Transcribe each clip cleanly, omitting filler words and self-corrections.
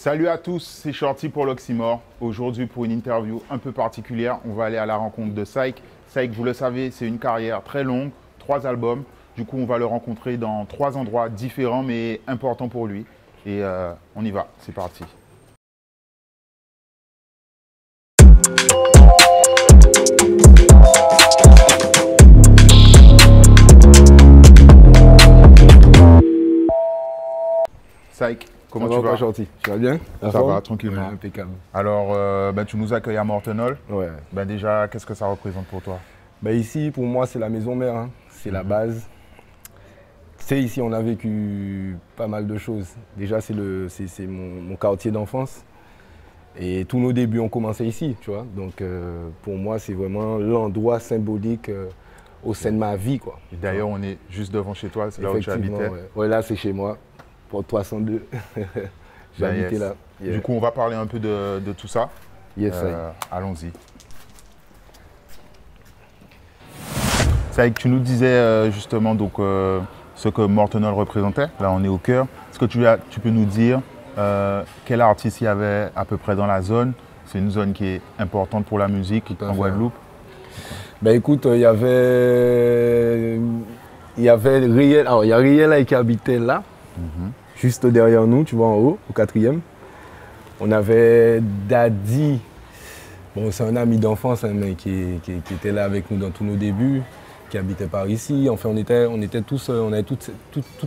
Salut à tous, c'est Shorty pour l'Oxymore. Aujourd'hui, pour une interview un peu particulière, on va aller à la rencontre de Saïk. Saïk, vous le savez, c'est une carrière très longue, 3 albums. Du coup, on va le rencontrer dans 3 endroits différents, mais importants pour lui. Et on y va, c'est parti. Saïk, comment tu vas? Gentil. Tu vas bien? Ça va, tranquillement. Ouais, impeccable. Alors, tu nous accueilles à Mortenol. Ouais. Déjà, qu'est-ce que ça représente pour toi? Ici, pour moi, c'est la maison mère. Hein. C'est la base. Tu sais, ici, on a vécu pas mal de choses. Déjà, c'est mon quartier d'enfance. Et tous nos débuts ont commencé ici, tu vois. Donc, pour moi, c'est vraiment l'endroit symbolique au sein de ma vie, quoi. Et d'ailleurs, on est juste devant chez toi, c'est là où tu habitais. Ouais, là, c'est chez moi. Pour 302. J'ai habité là. Yeah. Du coup, on va parler un peu de tout ça. Yes, allons-y. Saïk, tu nous disais justement donc, ce que Mortenol représentait. Là, on est au cœur. Est-ce que tu peux nous dire quel artiste il y avait à peu près dans la zone? C'est une zone qui est importante pour la musique en Guadeloupe. Écoute, il y avait Riel. Alors, il y a Riel qui habitait là. Juste derrière nous, tu vois, en haut, au 4e. On avait Daddy. Bon, c'est un ami d'enfance, hein, mais qui était là avec nous dans tous nos débuts, qui habitait par ici. Enfin, on était tous, on avait toute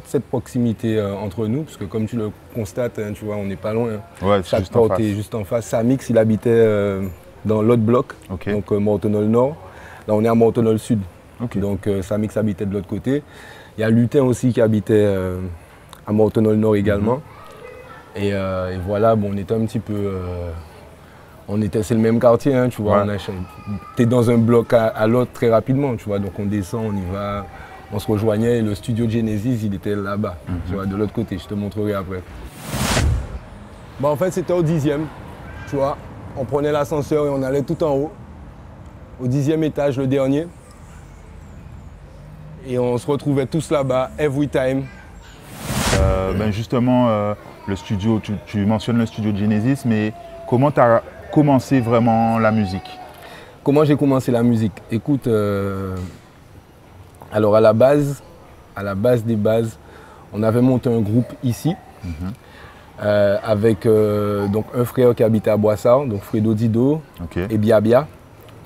cette proximité entre nous, parce que comme tu le constates, hein, tu vois, on n'est pas loin. Ouais, chaque porte est juste en face. Samix, il habitait dans l'autre bloc, donc Mortenol Nord. Là, on est à Mortenol Sud. Donc, Samix habitait de l'autre côté. Il y a Lutin aussi qui habitait à Mortenol Nord également. Et voilà, bon, on était un petit peu... c'est le même quartier, hein, tu vois. T'es dans un bloc à l'autre très rapidement, tu vois. Donc on descend, on y va, on se rejoignait. Et le studio Genesis, il était là-bas, tu vois, de l'autre côté. Je te montrerai après. En fait, c'était au 10e, tu vois. On prenait l'ascenseur et on allait tout en haut. Au 10e étage, le dernier. Et on se retrouvait tous là-bas, every time. Justement, le studio, tu mentionnes le studio Genesis, mais comment tu as commencé vraiment la musique? Comment j'ai commencé la musique? Écoute, alors à la base des bases, on avait monté un groupe ici, avec donc un frère qui habitait à Boissard, donc Fredo Dido, et Biabia.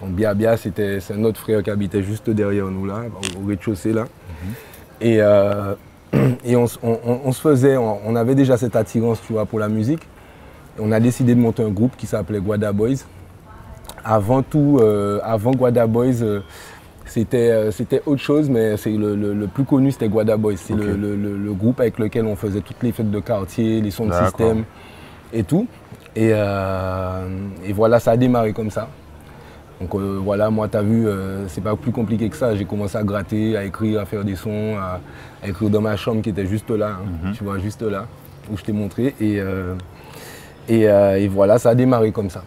Donc Biabia, c'est un autre frère qui habitait juste derrière nous là, au rez-de-chaussée là. Et on se faisait, on avait déjà cette attirance, tu vois, pour la musique. Et on a décidé de monter un groupe qui s'appelait Guada Boys. Avant tout, avant Guada Boys, c'était autre chose, mais le plus connu, c'était Guada Boys. C'est le groupe avec lequel on faisait toutes les fêtes de quartier, les sons de système et tout. Et voilà, ça a démarré comme ça. Donc voilà, moi, tu as vu, c'est pas plus compliqué que ça. J'ai commencé à gratter, à écrire, à faire des sons, à écrire dans ma chambre qui était juste là, hein, tu vois, juste là, où je t'ai montré. Et voilà, ça a démarré comme ça.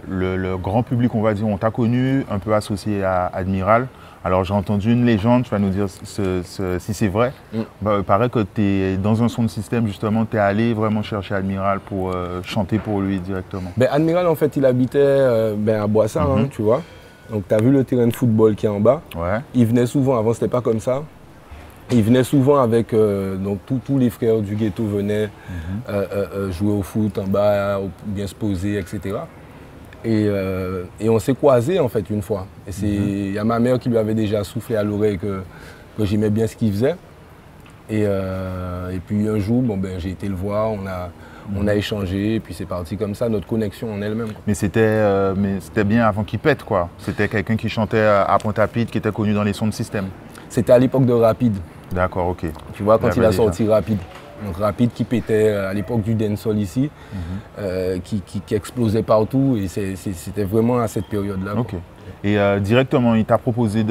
Le grand public, on va dire, on t'a connu un peu associé à Admiral. Alors j'ai entendu une légende, tu vas nous dire si c'est vrai. Il paraît que tu es dans un son de système, justement, tu es allé vraiment chercher Admiral pour chanter pour lui directement. Admiral, en fait, il habitait à Boissard, hein, tu vois. Donc tu as vu le terrain de football qui est en bas. Il venait souvent, avant c'était pas comme ça. Il venait souvent avec, donc tous les frères du ghetto venaient jouer au foot en bas, bien se poser, etc. Et on s'est croisés en fait une fois. Et il y a ma mère qui lui avait déjà soufflé à l'oreille que j'aimais bien ce qu'il faisait. Et puis un jour, j'ai été le voir, on a échangé, et puis c'est parti comme ça, notre connexion en elle-même. Mais c'était bien avant qu'il pète, quoi. C'était quelqu'un qui chantait à Pointe-à-Pitre, qui était connu dans les sons de système. C'était à l'époque de Rapide. D'accord, ok. Tu vois, quand il a sorti Rapide. Donc Rapide qui pétait à l'époque du dancehall ici, qui explosait partout, et c'était vraiment à cette période-là. Et directement, il t'a proposé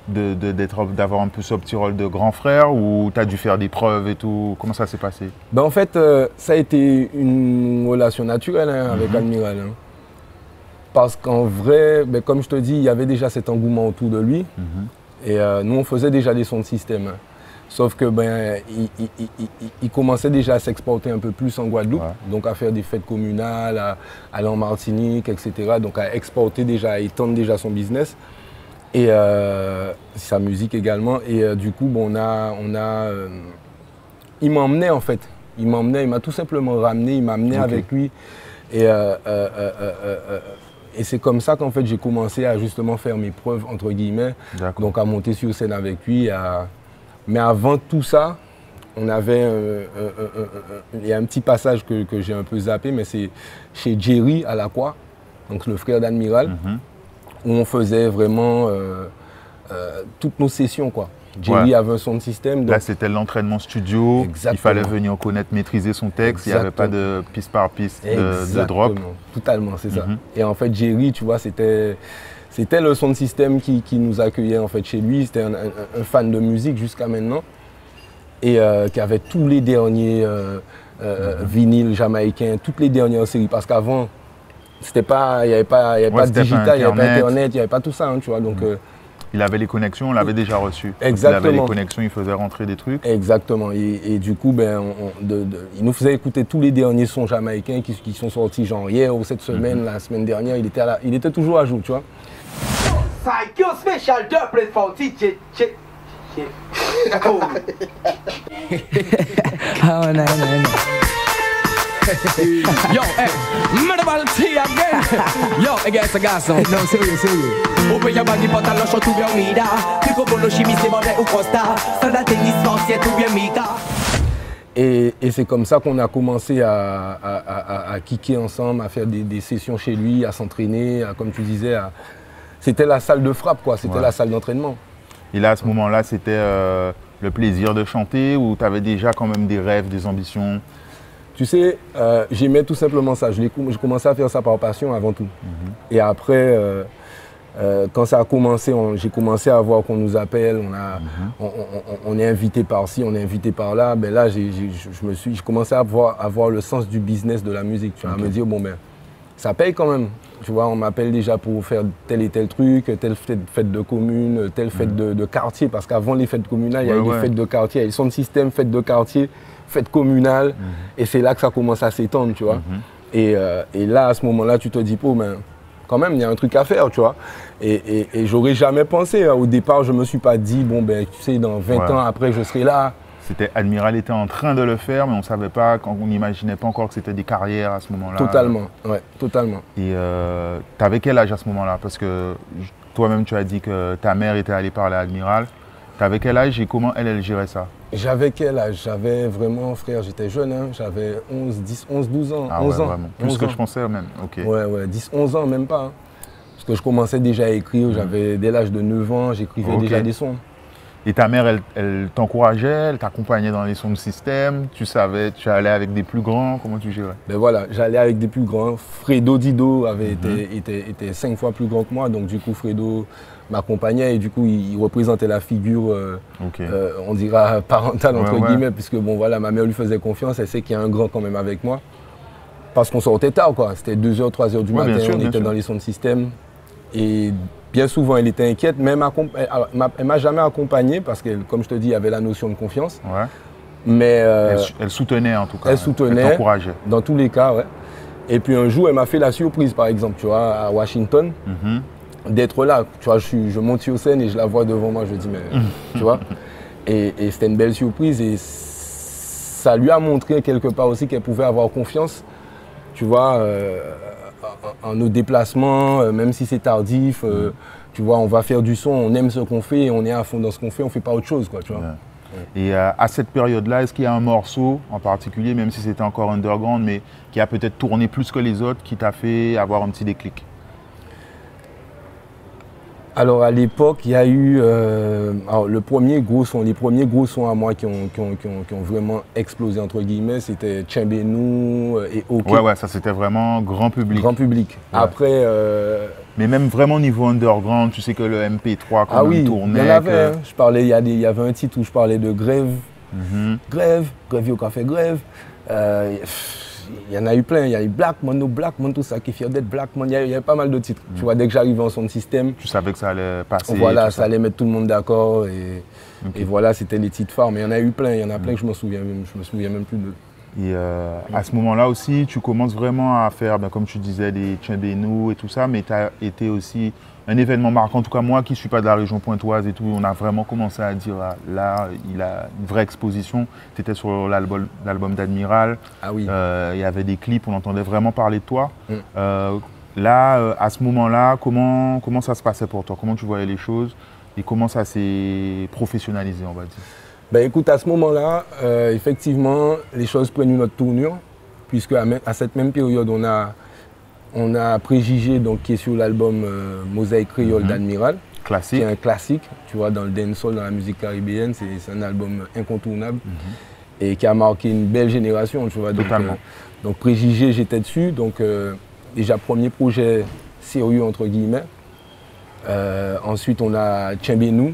d'avoir un peu ce petit rôle de grand frère, ou tu as dû faire des preuves et tout? Comment ça s'est passé? En fait, ça a été une relation naturelle avec Admiral. Hein. Parce qu'en vrai, comme je te dis, il y avait déjà cet engouement autour de lui. Et nous, on faisait déjà des sons de système. Hein. Sauf que ben, il commençait déjà à s'exporter un peu plus en Guadeloupe, donc à faire des fêtes communales, à aller en Martinique, etc. Donc à exporter déjà, à étendre déjà son business et sa musique également. Et du coup, bon, il m'emmenait en fait. Il m'a tout simplement ramené, il m'a amené avec lui. Et c'est comme ça qu'en fait j'ai commencé à justement faire mes preuves entre guillemets, donc à monter sur scène avec lui. Mais avant tout ça, on avait il y a un petit passage que j'ai un peu zappé, mais c'est chez Jerry à la Croix, donc le frère d'Admiral, où on faisait vraiment toutes nos sessions quoi. Jerry avait un son système. Donc... Là, c'était l'entraînement studio. Exactement. Il fallait venir connaître, maîtriser son texte. Exactement. Il n'y avait pas de piste par piste de drop. Totalement, c'est ça. Et en fait, Jerry, tu vois, c'était le son système qui nous accueillait en fait chez lui. C'était un fan de musique jusqu'à maintenant. Et qui avait tous les derniers vinyles jamaïcains, toutes les dernières séries. Parce qu'avant, il n'y avait pas de digital, il n'y avait pas Internet, il n'y avait pas tout ça, hein, tu vois. Donc, il avait les connexions, on l'avait déjà reçu. Exactement. Il avait les connexions, il faisait rentrer des trucs. Exactement. Et du coup, ben, il nous faisait écouter tous les derniers sons jamaïcains qui sont sortis genre hier ou cette semaine, la semaine dernière. Il était toujours à jour, tu vois. Psycho Special Double for DJ. Oh, no. Yo, hey, Medieval Tea again. Yo, I guess I got some. No, serious. Open your body, but I'll show to be unida. Pico bolo chimi se borde ou costa. Sada tennis forcier tout bien mica. Et c'est comme ça qu'on a commencé à kicker ensemble, à faire des sessions chez lui, à s'entraîner, comme tu disais. C'était la salle de frappe, quoi. C'était la salle d'entraînement. Et là, à ce moment-là, c'était le plaisir de chanter ou tu avais déjà quand même des rêves, des ambitions? Tu sais, j'aimais tout simplement ça. Je commençais à faire ça par passion avant tout. Et après, quand ça a commencé, j'ai commencé à voir qu'on nous appelle, on est invité par-ci, on est invité par-là. Ben là, j'ai commencé à avoir le sens du business de la musique. Tu vois, à me dire, bon ben, ça paye quand même. Tu vois, on m'appelle déjà pour faire tel et tel truc, telle fête de commune, telle fête de quartier. Parce qu'avant les fêtes communales, il y avait des fêtes de quartier, il y avait son système, fête de quartier, fête communale. Et c'est là que ça commence à s'étendre, tu vois. Et là, à ce moment-là, tu te dis, oh, ben, quand même, il y a un truc à faire, tu vois. Et j'aurais jamais pensé. Au départ, je me suis pas dit, bon, ben, tu sais, dans 20 ans après, je serai là. Admiral était en train de le faire, mais on ne savait pas, on n'imaginait pas encore que c'était des carrières à ce moment-là. Totalement, ouais, totalement. Et tu avais quel âge à ce moment-là? Parce que toi-même, tu as dit que ta mère était allée parler à Admiral. Tu avais quel âge et comment elle gérait ça? J'avais quel âge? J'avais vraiment, frère, j'étais jeune, hein, j'avais 12 ans. Ah 11 ouais, ans. Vraiment. Plus que je pensais même. Ok. Ouais, 10, 11 ans, même pas. Hein. Parce que je commençais déjà à écrire, j'avais dès l'âge de 9 ans, j'écrivais déjà des sons. Et ta mère, elle t'encourageait, elle t'accompagnait dans les sons de système, tu savais, tu allais avec des plus grands, comment tu gérais? Ben voilà, j'allais avec des plus grands. Fredo Dido était 5 fois plus grand que moi, donc du coup Fredo m'accompagnait et du coup il représentait la figure, on dira parentale entre guillemets, puisque bon voilà, ma mère lui faisait confiance, elle sait qu'il y a un grand quand même avec moi. Parce qu'on sortait tard quoi, c'était 2h, 3h du matin, on était dans les sons de système. Et bien souvent, elle était inquiète, mais elle m'a jamais accompagné parce que, comme je te dis, il y avait la notion de confiance. Ouais. Mais elle soutenait en tout cas. Elle soutenait. Elle t'encourageait. Dans tous les cas, ouais. Et puis un jour, elle m'a fait la surprise, par exemple, tu vois, à Washington, d'être là. Tu vois, je monte sur scène et je la vois devant moi. Je dis, mais tu vois. Et c'était une belle surprise et ça lui a montré quelque part aussi qu'elle pouvait avoir confiance, tu vois. En nos déplacements, même si c'est tardif, tu vois, on va faire du son, on aime ce qu'on fait et on est à fond dans ce qu'on fait, on ne fait pas autre chose, quoi, tu vois. Et à cette période-là, est-ce qu'il y a un morceau en particulier, même si c'était encore underground, mais qui a peut-être tourné plus que les autres, qui t'a fait avoir un petit déclic? Alors à l'époque, il y a eu les premiers gros sons à moi qui ont vraiment explosé entre guillemets, c'était Tchembenou et OK. Ouais, ça c'était vraiment grand public. Grand public. Ouais. Après. Mais même vraiment niveau underground, tu sais que le MP3 quand même tournait. Il y en avait. Hein. Je parlais, il y avait un titre où je parlais de grève, grève au café grève. il y en a eu plein. Il y a eu Blackman, tout ça, qui est fier d'être Blackman. Il y a pas mal de titres. Tu vois, dès que j'arrivais en son système. Tu savais que ça allait passer. Voilà, ça allait mettre tout le monde d'accord. Et voilà, c'était les titres phares. Mais il y en a eu plein. Il y en a plein que je me souviens même plus de. Et à ce moment-là aussi, tu commences vraiment à faire, comme tu disais, des Tchembénou et tout ça, mais tu as été aussi un événement marquant. En tout cas, moi qui ne suis pas de la région pointoise et tout, on a vraiment commencé à dire, là, il a une vraie exposition. Tu étais sur l'album d'Admiral. Ah oui. Il y avait des clips, on entendait vraiment parler de toi. Là, à ce moment-là, comment ça se passait pour toi? Comment tu voyais les choses et comment ça s'est professionnalisé, on va dire? Ben écoute, à ce moment-là, effectivement, les choses prennent une autre tournure, puisque à cette même période, on a Préjugé, donc, qui est sur l'album Mosaïque Créole d'Admiral, classique. qui est un classique, tu vois, dans le dancehall, dans la musique caribéenne, c'est un album incontournable et qui a marqué une belle génération, tu vois. Totalement. Donc Préjugé, j'étais dessus, donc déjà premier projet sérieux entre guillemets. Ensuite, on a Tchembénou,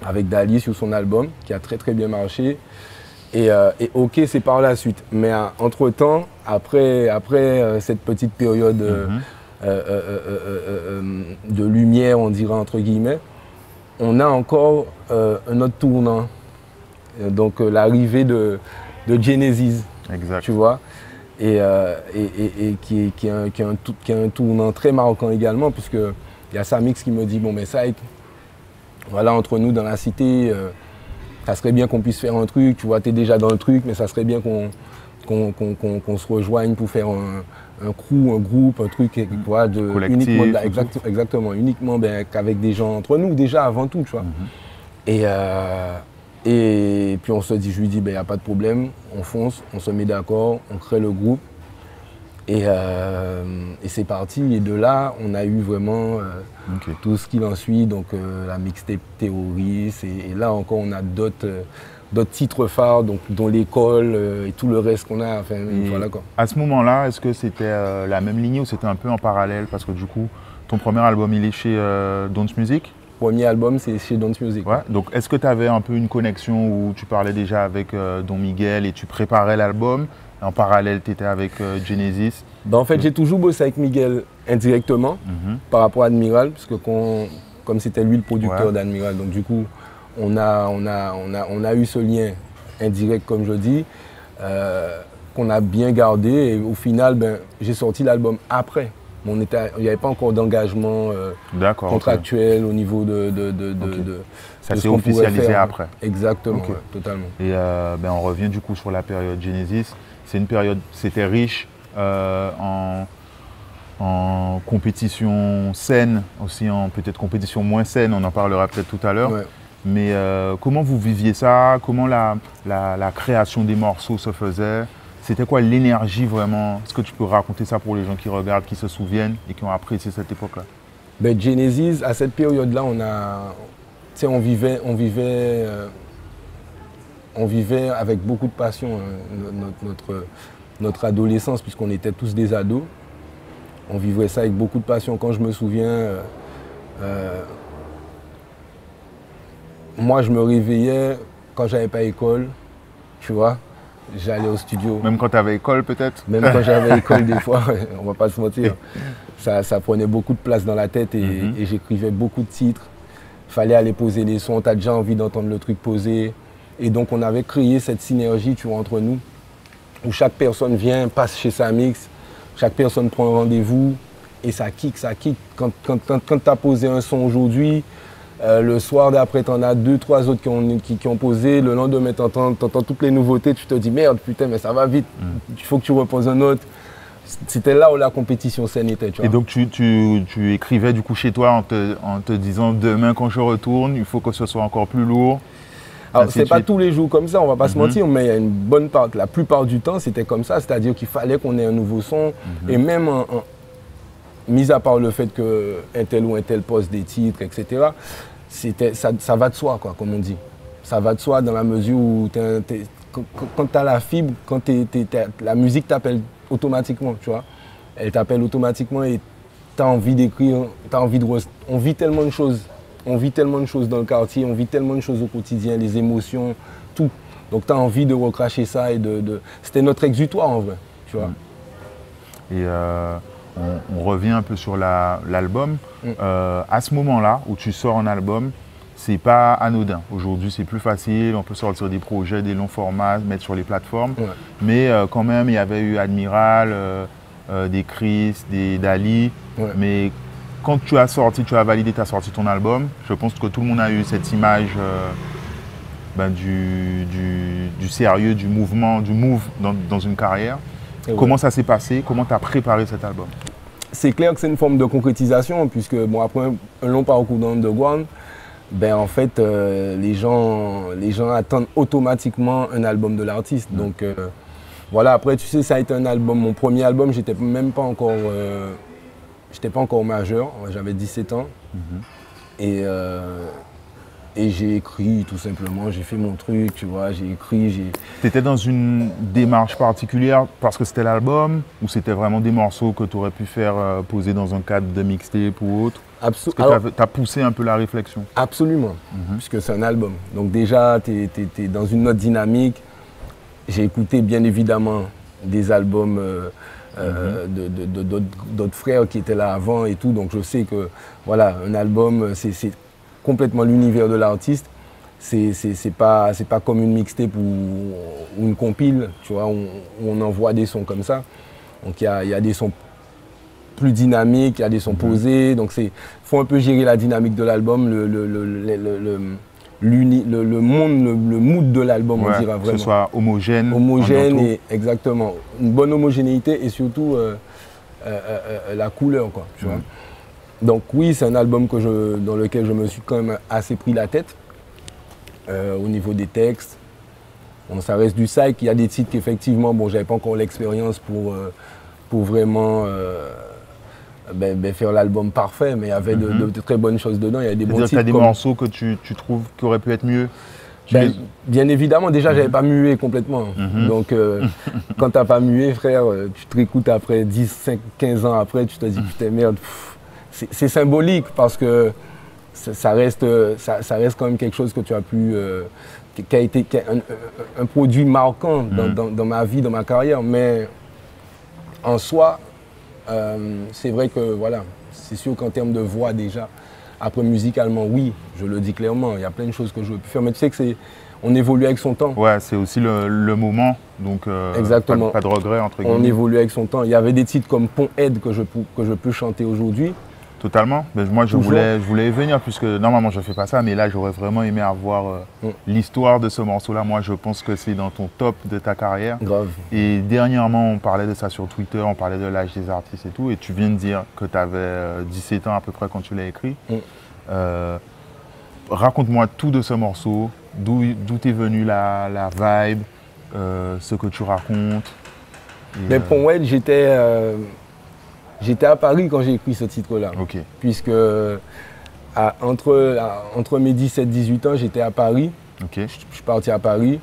avec Dali sur son album, qui a très très bien marché. Et OK, c'est par la suite. Mais entre-temps, après cette petite période de lumière, on dirait entre guillemets, on a encore un autre tournant. Donc l'arrivée de Genesis, exact. Tu vois, et qui est un tournant très marquant également, puisque il y a Samix qui me dit, bon mais ça, voilà, entre nous dans la cité, ça serait bien qu'on puisse faire un truc, tu vois, tu es déjà dans le truc, mais ça serait bien qu'on se rejoigne pour faire un crew, un groupe, un truc, tu vois, uniquement, exactement, uniquement qu'avec des gens entre nous, déjà, avant tout, tu vois. Et puis on se dit, je lui dis, il n'y a pas de problème, on fonce, on se met d'accord, on crée le groupe. Et c'est parti, et de là, on a eu vraiment tout ce qu'il en suit, donc la mixtape Terroriste, et là encore, on a d'autres titres phares, donc, dont L'école et tout le reste qu'on a. Enfin, voilà, quoi. À ce moment-là, est-ce que c'était la même lignée ou c'était un peu en parallèle? Parce que du coup, ton premier album, il est chez Dance Music? Premier album, c'est chez Dance Music. Ouais. Donc, est-ce que tu avais un peu une connexion où tu parlais déjà avec Don Miguel et tu préparais l'album? En parallèle, tu étais avec Genesis? En fait, j'ai toujours bossé avec Miguel indirectement par rapport à Admiral, parce que comme c'était lui le producteur d'Admiral, donc du coup, on a eu ce lien indirect, comme je dis, qu'on a bien gardé. Et au final, j'ai sorti l'album après. Il n'y avait pas encore d'engagement contractuel au niveau de ça s'est officialisé après. Exactement, totalement. Et on revient du coup sur la période Genesis. C'est une période, c'était riche en compétition saine, aussi en peut-être compétition moins saine, on en parlera peut-être tout à l'heure. Ouais. Mais comment vous viviez ça? Comment la création des morceaux se faisait? C'était quoi l'énergie vraiment? Est-ce que tu peux raconter ça pour les gens qui regardent, qui se souviennent et qui ont apprécié cette époque-là? Genesis, à cette période-là, on vivait avec beaucoup de passion notre adolescence, puisqu'on était tous des ados. On vivait ça avec beaucoup de passion. Quand je me souviens, moi je me réveillais quand j'avais pas école, tu vois. J'allais au studio. Même quand tu avais école peut-être? Même quand j'avais école des fois, on va pas se mentir. Ça prenait beaucoup de place dans la tête et j'écrivais beaucoup de titres. Il fallait aller poser les sons, tu as déjà envie d'entendre le truc posé. Et donc on avait créé cette synergie, tu vois, entre nous, où chaque personne vient, passe chez Samix, chaque personne prend un rendez-vous et ça kick. Quand tu as posé un son aujourd'hui, le soir d'après, tu en as 2-3 autres qui ont posé. Le lendemain, tu entends toutes les nouveautés, tu te dis merde, putain, mais ça va vite, il faut que tu reposes un autre. C'était là où la compétition saine était. Tu vois. Et donc tu écrivais du coup chez toi en te disant demain quand je retourne, il faut que ce soit encore plus lourd. Alors c'est pas tous les jours comme ça, on va pas se mentir, mais il y a une bonne part, la plupart du temps c'était comme ça, c'est-à-dire qu'il fallait qu'on ait un nouveau son. Et même mis à part le fait qu'un tel ou un tel poste des titres, etc., ça va de soi, quoi, comme on dit. Ça va de soi dans la mesure où quand tu as la fibre, quand la musique t'appelle automatiquement, tu vois. Elle t'appelle automatiquement et tu as envie d'écrire, on vit tellement de choses. On vit tellement de choses dans le quartier, on vit tellement de choses au quotidien, les émotions, tout. Donc tu as envie de recracher ça et c'était notre exutoire en vrai. tu vois. Et on revient un peu sur l'album. À ce moment-là, où tu sors un album, c'est pas anodin. Aujourd'hui, c'est plus facile, on peut sortir des projets, des longs formats, mettre sur les plateformes. Ouais. Mais quand même, il y avait eu Admiral, des Chris, des Dali. Ouais. Mais quand tu as validé, tu as sorti ton album, je pense que tout le monde a eu cette image du sérieux, du mouvement, du move dans une carrière. Comment ça s'est passé? Comment tu as préparé cet album? C'est clair que c'est une forme de concrétisation, puisque bon, après un long parcours dans l'underground, ben en fait, les gens attendent automatiquement un album de l'artiste. Donc voilà, après tu sais, ça a été un album, mon premier album, j'étais même pas encore, majeur, j'avais 17 ans. Et j'ai écrit tout simplement, j'ai fait mon truc, tu vois, j'ai écrit, Tu étais dans une démarche particulière parce que c'était l'album ou c'était vraiment des morceaux que tu aurais pu faire poser dans un cadre de mixtape ou autre? Absolument. Tu as poussé un peu la réflexion? Absolument, puisque c'est un album. Donc déjà, tu es dans une autre dynamique. J'ai écouté bien évidemment des albums d'autres frères qui étaient là avant et tout, donc je sais que voilà, un album, c'est complètement l'univers de l'artiste. C'est pas comme une mixtape ou une compile, tu vois, où on envoie des sons comme ça. Donc il y a des sons plus dynamiques, il y a des sons posés. Donc il faut un peu gérer la dynamique de l'album, le mood de l'album, on dira vraiment. Que ce soit homogène. Homogène, et exactement. Une bonne homogénéité et surtout la couleur, quoi, tu vois. Donc oui, c'est un album dans lequel je me suis quand même assez pris la tête au niveau des textes. Bon, ça reste du psych, il y a des titres qu'effectivement, bon, j'avais pas encore l'expérience pour vraiment faire l'album parfait, mais il y avait de très bonnes choses dedans. Il y a des bons titres. Tu as des morceaux que tu trouves qui auraient pu être mieux? Bien évidemment, déjà, j'avais pas mué complètement. Donc, quand tu n'as pas mué, frère, tu te réécoutes après 10, 5, 15 ans après, tu te dis, putain, merde. C'est symbolique parce que ça reste quand même quelque chose que tu as pu, qui a été un produit marquant dans ma vie, dans ma carrière. Mais en soi, c'est vrai que voilà, c'est sûr qu'en termes de voix déjà, après musicalement, oui, je le dis clairement, il y a plein de choses que je veux plus faire. Mais tu sais que on évolue avec son temps. Ouais, c'est aussi le moment, donc exactement. Pas de regret entre guillemets. On évolue avec son temps. Il y avait des titres comme Pont Aide que je peux chanter aujourd'hui. Totalement. Mais moi, je voulais y venir, puisque normalement, je ne fais pas ça, mais là, j'aurais vraiment aimé avoir l'histoire de ce morceau-là. Moi, je pense que c'est dans ton top de ta carrière. Grave. Et dernièrement, on parlait de ça sur Twitter, on parlait de l'âge des artistes et tout, et tu viens de dire que tu avais 17 ans à peu près quand tu l'as écrit. Raconte-moi tout de ce morceau, d'où est venue la vibe, ce que tu racontes. Mais pour moi, j'étais à Paris quand j'ai écrit ce titre-là. Okay. Puisque entre mes 17-18 ans, j'étais à Paris. Okay. Je suis parti à Paris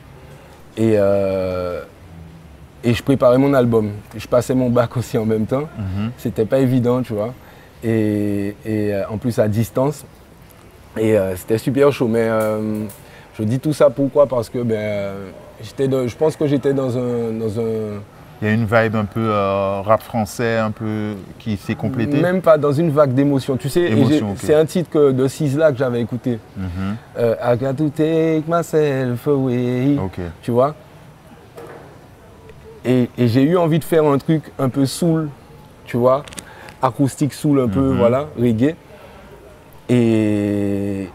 et je préparais mon album. Je passais mon bac aussi en même temps. C'était pas évident, tu vois. Et en plus à distance. Et c'était super chaud. Mais je dis tout ça pourquoi? Parce que je pense que j'étais dans un Il y a une vibe un peu rap français, un peu qui s'est complétée. Même pas, dans une vague d'émotion. Tu sais, c'est un titre de Sizzla que j'avais écouté. I got to take myself away. Tu vois? Et j'ai eu envie de faire un truc un peu soul, tu vois? Acoustique soul un peu, voilà, reggae. Et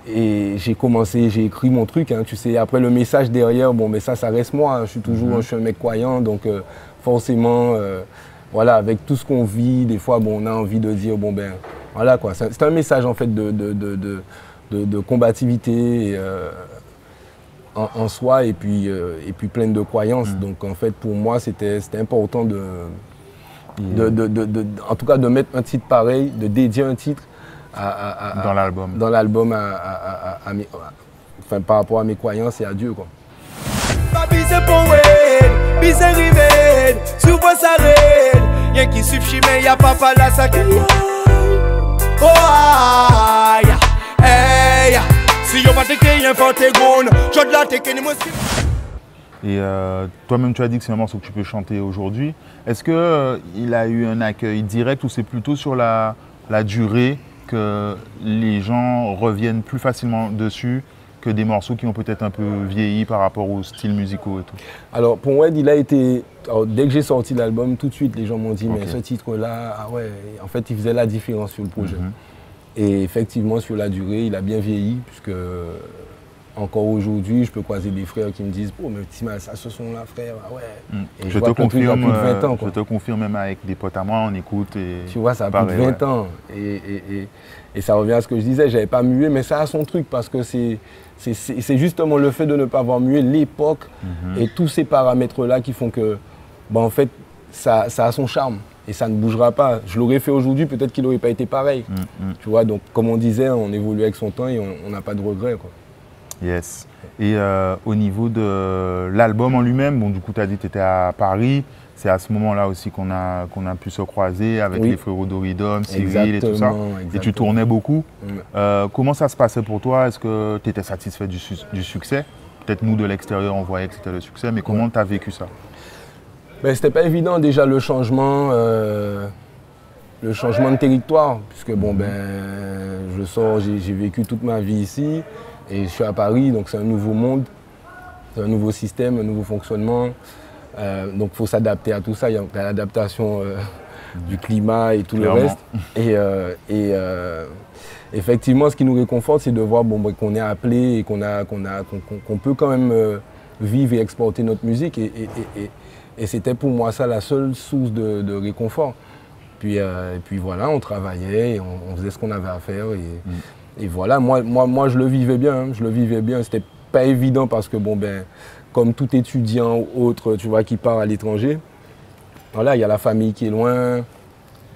j'ai écrit mon truc, hein, tu sais. Après le message derrière, bon, mais ça reste moi. Hein, je suis un mec croyant, donc forcément, voilà, avec tout ce qu'on vit, des fois, bon, on a envie de dire, bon ben, voilà quoi. C'est un message en fait de combativité en soi et puis pleine de croyances. Donc en fait, pour moi, c'était important en tout cas, de mettre un titre pareil, de dédier un titre dans l'album. Dans l'album par rapport à mes croyances et à Dieu, quoi. Y'a qui suivent chimé, y'a pas la sac. Oh aïe, hey, si y'a pas de qui y'a pas de gone, j'en la te Et toi-même, tu as dit que c'est un morceau que tu peux chanter aujourd'hui. Est-ce qu'il a eu un accueil direct ou c'est plutôt sur la durée que les gens reviennent plus facilement dessus que des morceaux qui ont peut-être un peu vieilli par rapport aux styles musicaux et tout? Alors pour Wed, il a été... Alors, dès que j'ai sorti l'album, tout de suite, les gens m'ont dit, mais ce titre-là, ah ouais, en fait, il faisait la différence sur le projet. Et effectivement, sur la durée, il a bien vieilli, puisque encore aujourd'hui, je peux croiser des frères qui me disent, oh, mais petit mal, ça, ce son-là, frère, ah ouais. Et je te confirme, plus de 20 ans, quoi. Je te confirme, même avec des potes à moi, on écoute. Et tu vois, ça a plus de 20 ans. Et ça revient à ce que je disais, j'avais pas mué, mais ça a son truc, parce que c'est justement le fait de ne pas avoir mué, l'époque et tous ces paramètres-là qui font que, bah, en fait, ça a son charme. Et ça ne bougera pas. Je l'aurais fait aujourd'hui, peut-être qu'il n'aurait pas été pareil. Tu vois, donc comme on disait, on évolue avec son temps et on n'a pas de regrets, quoi. Yes. Et au niveau de l'album en lui-même, bon, du coup, tu as dit que tu étais à Paris. C'est à ce moment-là aussi qu'on a pu se croiser avec les frérots d'Oridom, Cyril et tout ça. Et tu tournais beaucoup. Comment ça se passait pour toi? Est-ce que tu étais satisfait du succès? Peut-être nous, de l'extérieur, on voyait que c'était le succès, mais comment tu as vécu ça? Ben, c'était pas évident déjà le changement de territoire, puisque bon, ben, je sors, j'ai vécu toute ma vie ici. Et je suis à Paris, donc c'est un nouveau monde, c'est un nouveau système, un nouveau fonctionnement. Donc il faut s'adapter à tout ça. Il y a l'adaptation du climat et tout le reste. Et effectivement, ce qui nous réconforte, c'est de voir qu'on est appelé et qu'on peut quand même vivre et exporter notre musique. Et c'était pour moi ça la seule source de réconfort. Puis voilà, on travaillait, et on faisait ce qu'on avait à faire. Et voilà, moi je le vivais bien, hein, je le vivais bien. C'était pas évident parce que bon ben, comme tout étudiant ou autre, tu vois, qui part à l'étranger, voilà, il y a la famille qui est loin,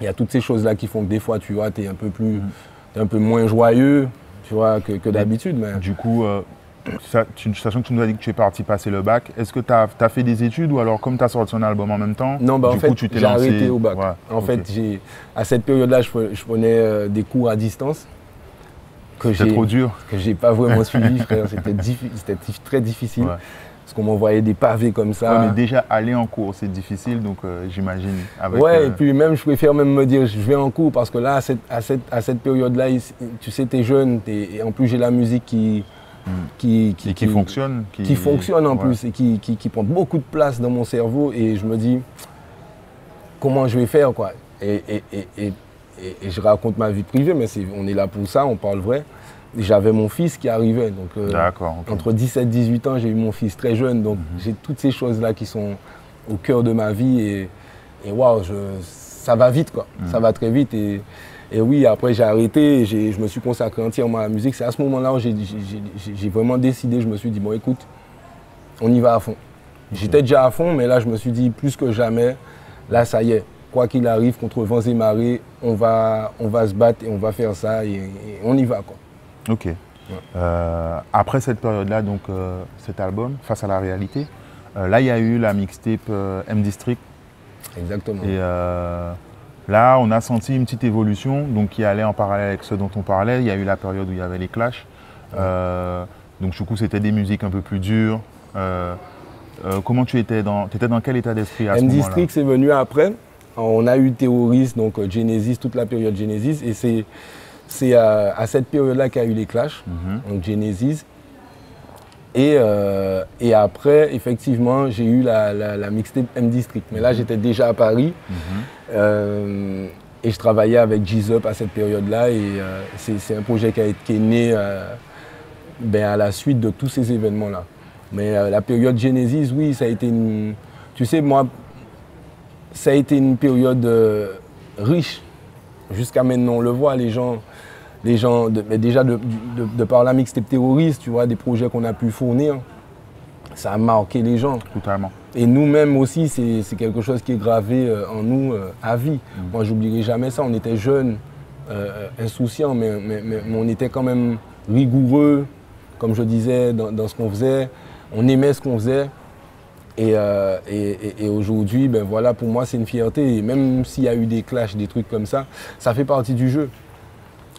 il y a toutes ces choses-là qui font que des fois, tu vois, t'es un peu moins joyeux, tu vois, que d'habitude. Mais... Du coup, sachant que tu nous as dit que tu es parti passer le bac, est-ce que tu as fait des études ou alors comme tu as sorti un album en même temps? Non, bah, en fait, j'ai arrêté au bac. Ouais, en fait, à cette période-là, je prenais des cours à distance. C'était trop dur. Que j'ai pas vraiment suivi, frère. C'était très difficile. Ouais. Parce qu'on m'envoyait des pavés comme ça. Ouais, mais déjà, aller en cours, c'est difficile, donc j'imagine. Et puis même, je préfère même me dire, je vais en cours parce que là, à cette période-là, tu sais, t'es jeune, et en plus, j'ai la musique qui fonctionne. Qui fonctionne en plus et qui prend beaucoup de place dans mon cerveau. Et je me dis, comment je vais faire, quoi. Et je raconte ma vie privée, mais on est là pour ça, on parle vrai. J'avais mon fils qui arrivait, donc entre 17 et 18 ans, j'ai eu mon fils très jeune, donc j'ai toutes ces choses-là qui sont au cœur de ma vie et waouh, ça va vite, quoi. Ça va très vite et oui, après j'ai arrêté, je me suis consacré entièrement à la musique. C'est à ce moment-là où j'ai vraiment décidé, je me suis dit, bon écoute, on y va à fond. J'étais déjà à fond, mais là je me suis dit, plus que jamais, là ça y est. Quoi qu'il arrive, contre vents et marées, on va se battre et on va faire ça et on y va, quoi. Ok. Ouais. Après cette période-là, donc cet album, Face à la réalité, là il y a eu la mixtape M-District. Exactement. Et là, on a senti une petite évolution, donc qui allait en parallèle avec ce dont on parlait. Il y a eu la période où il y avait les clashs. Donc du coup, c'était des musiques un peu plus dures. Comment tu étais dans quel état d'esprit à ce moment-là? M-District, c'est venu après. On a eu Terrorist, donc Genesis, toute la période Genesis, et c'est à cette période-là qu'il y a eu les clashs, donc Genesis. Et après, effectivement, j'ai eu la mixtape M-District. Mais là, j'étais déjà à Paris et je travaillais avec G-Up à cette période-là. Et c'est un projet qui est né à la suite de tous ces événements-là. Mais la période Genesis, oui, ça a été une... Tu sais, moi, ça a été une période riche. Jusqu'à maintenant, on le voit, les gens mais déjà de par la mixtape Terrorist, tu vois, des projets qu'on a pu fournir, ça a marqué les gens. Totalement. Et nous-mêmes aussi, c'est quelque chose qui est gravé en nous à vie. Moi, j'oublierai jamais ça. On était jeunes, insouciants, mais on était quand même rigoureux, comme je disais, dans ce qu'on faisait. On aimait ce qu'on faisait. Et aujourd'hui, ben voilà, pour moi, c'est une fierté. Et même s'il y a eu des clashs, des trucs comme ça fait partie du jeu.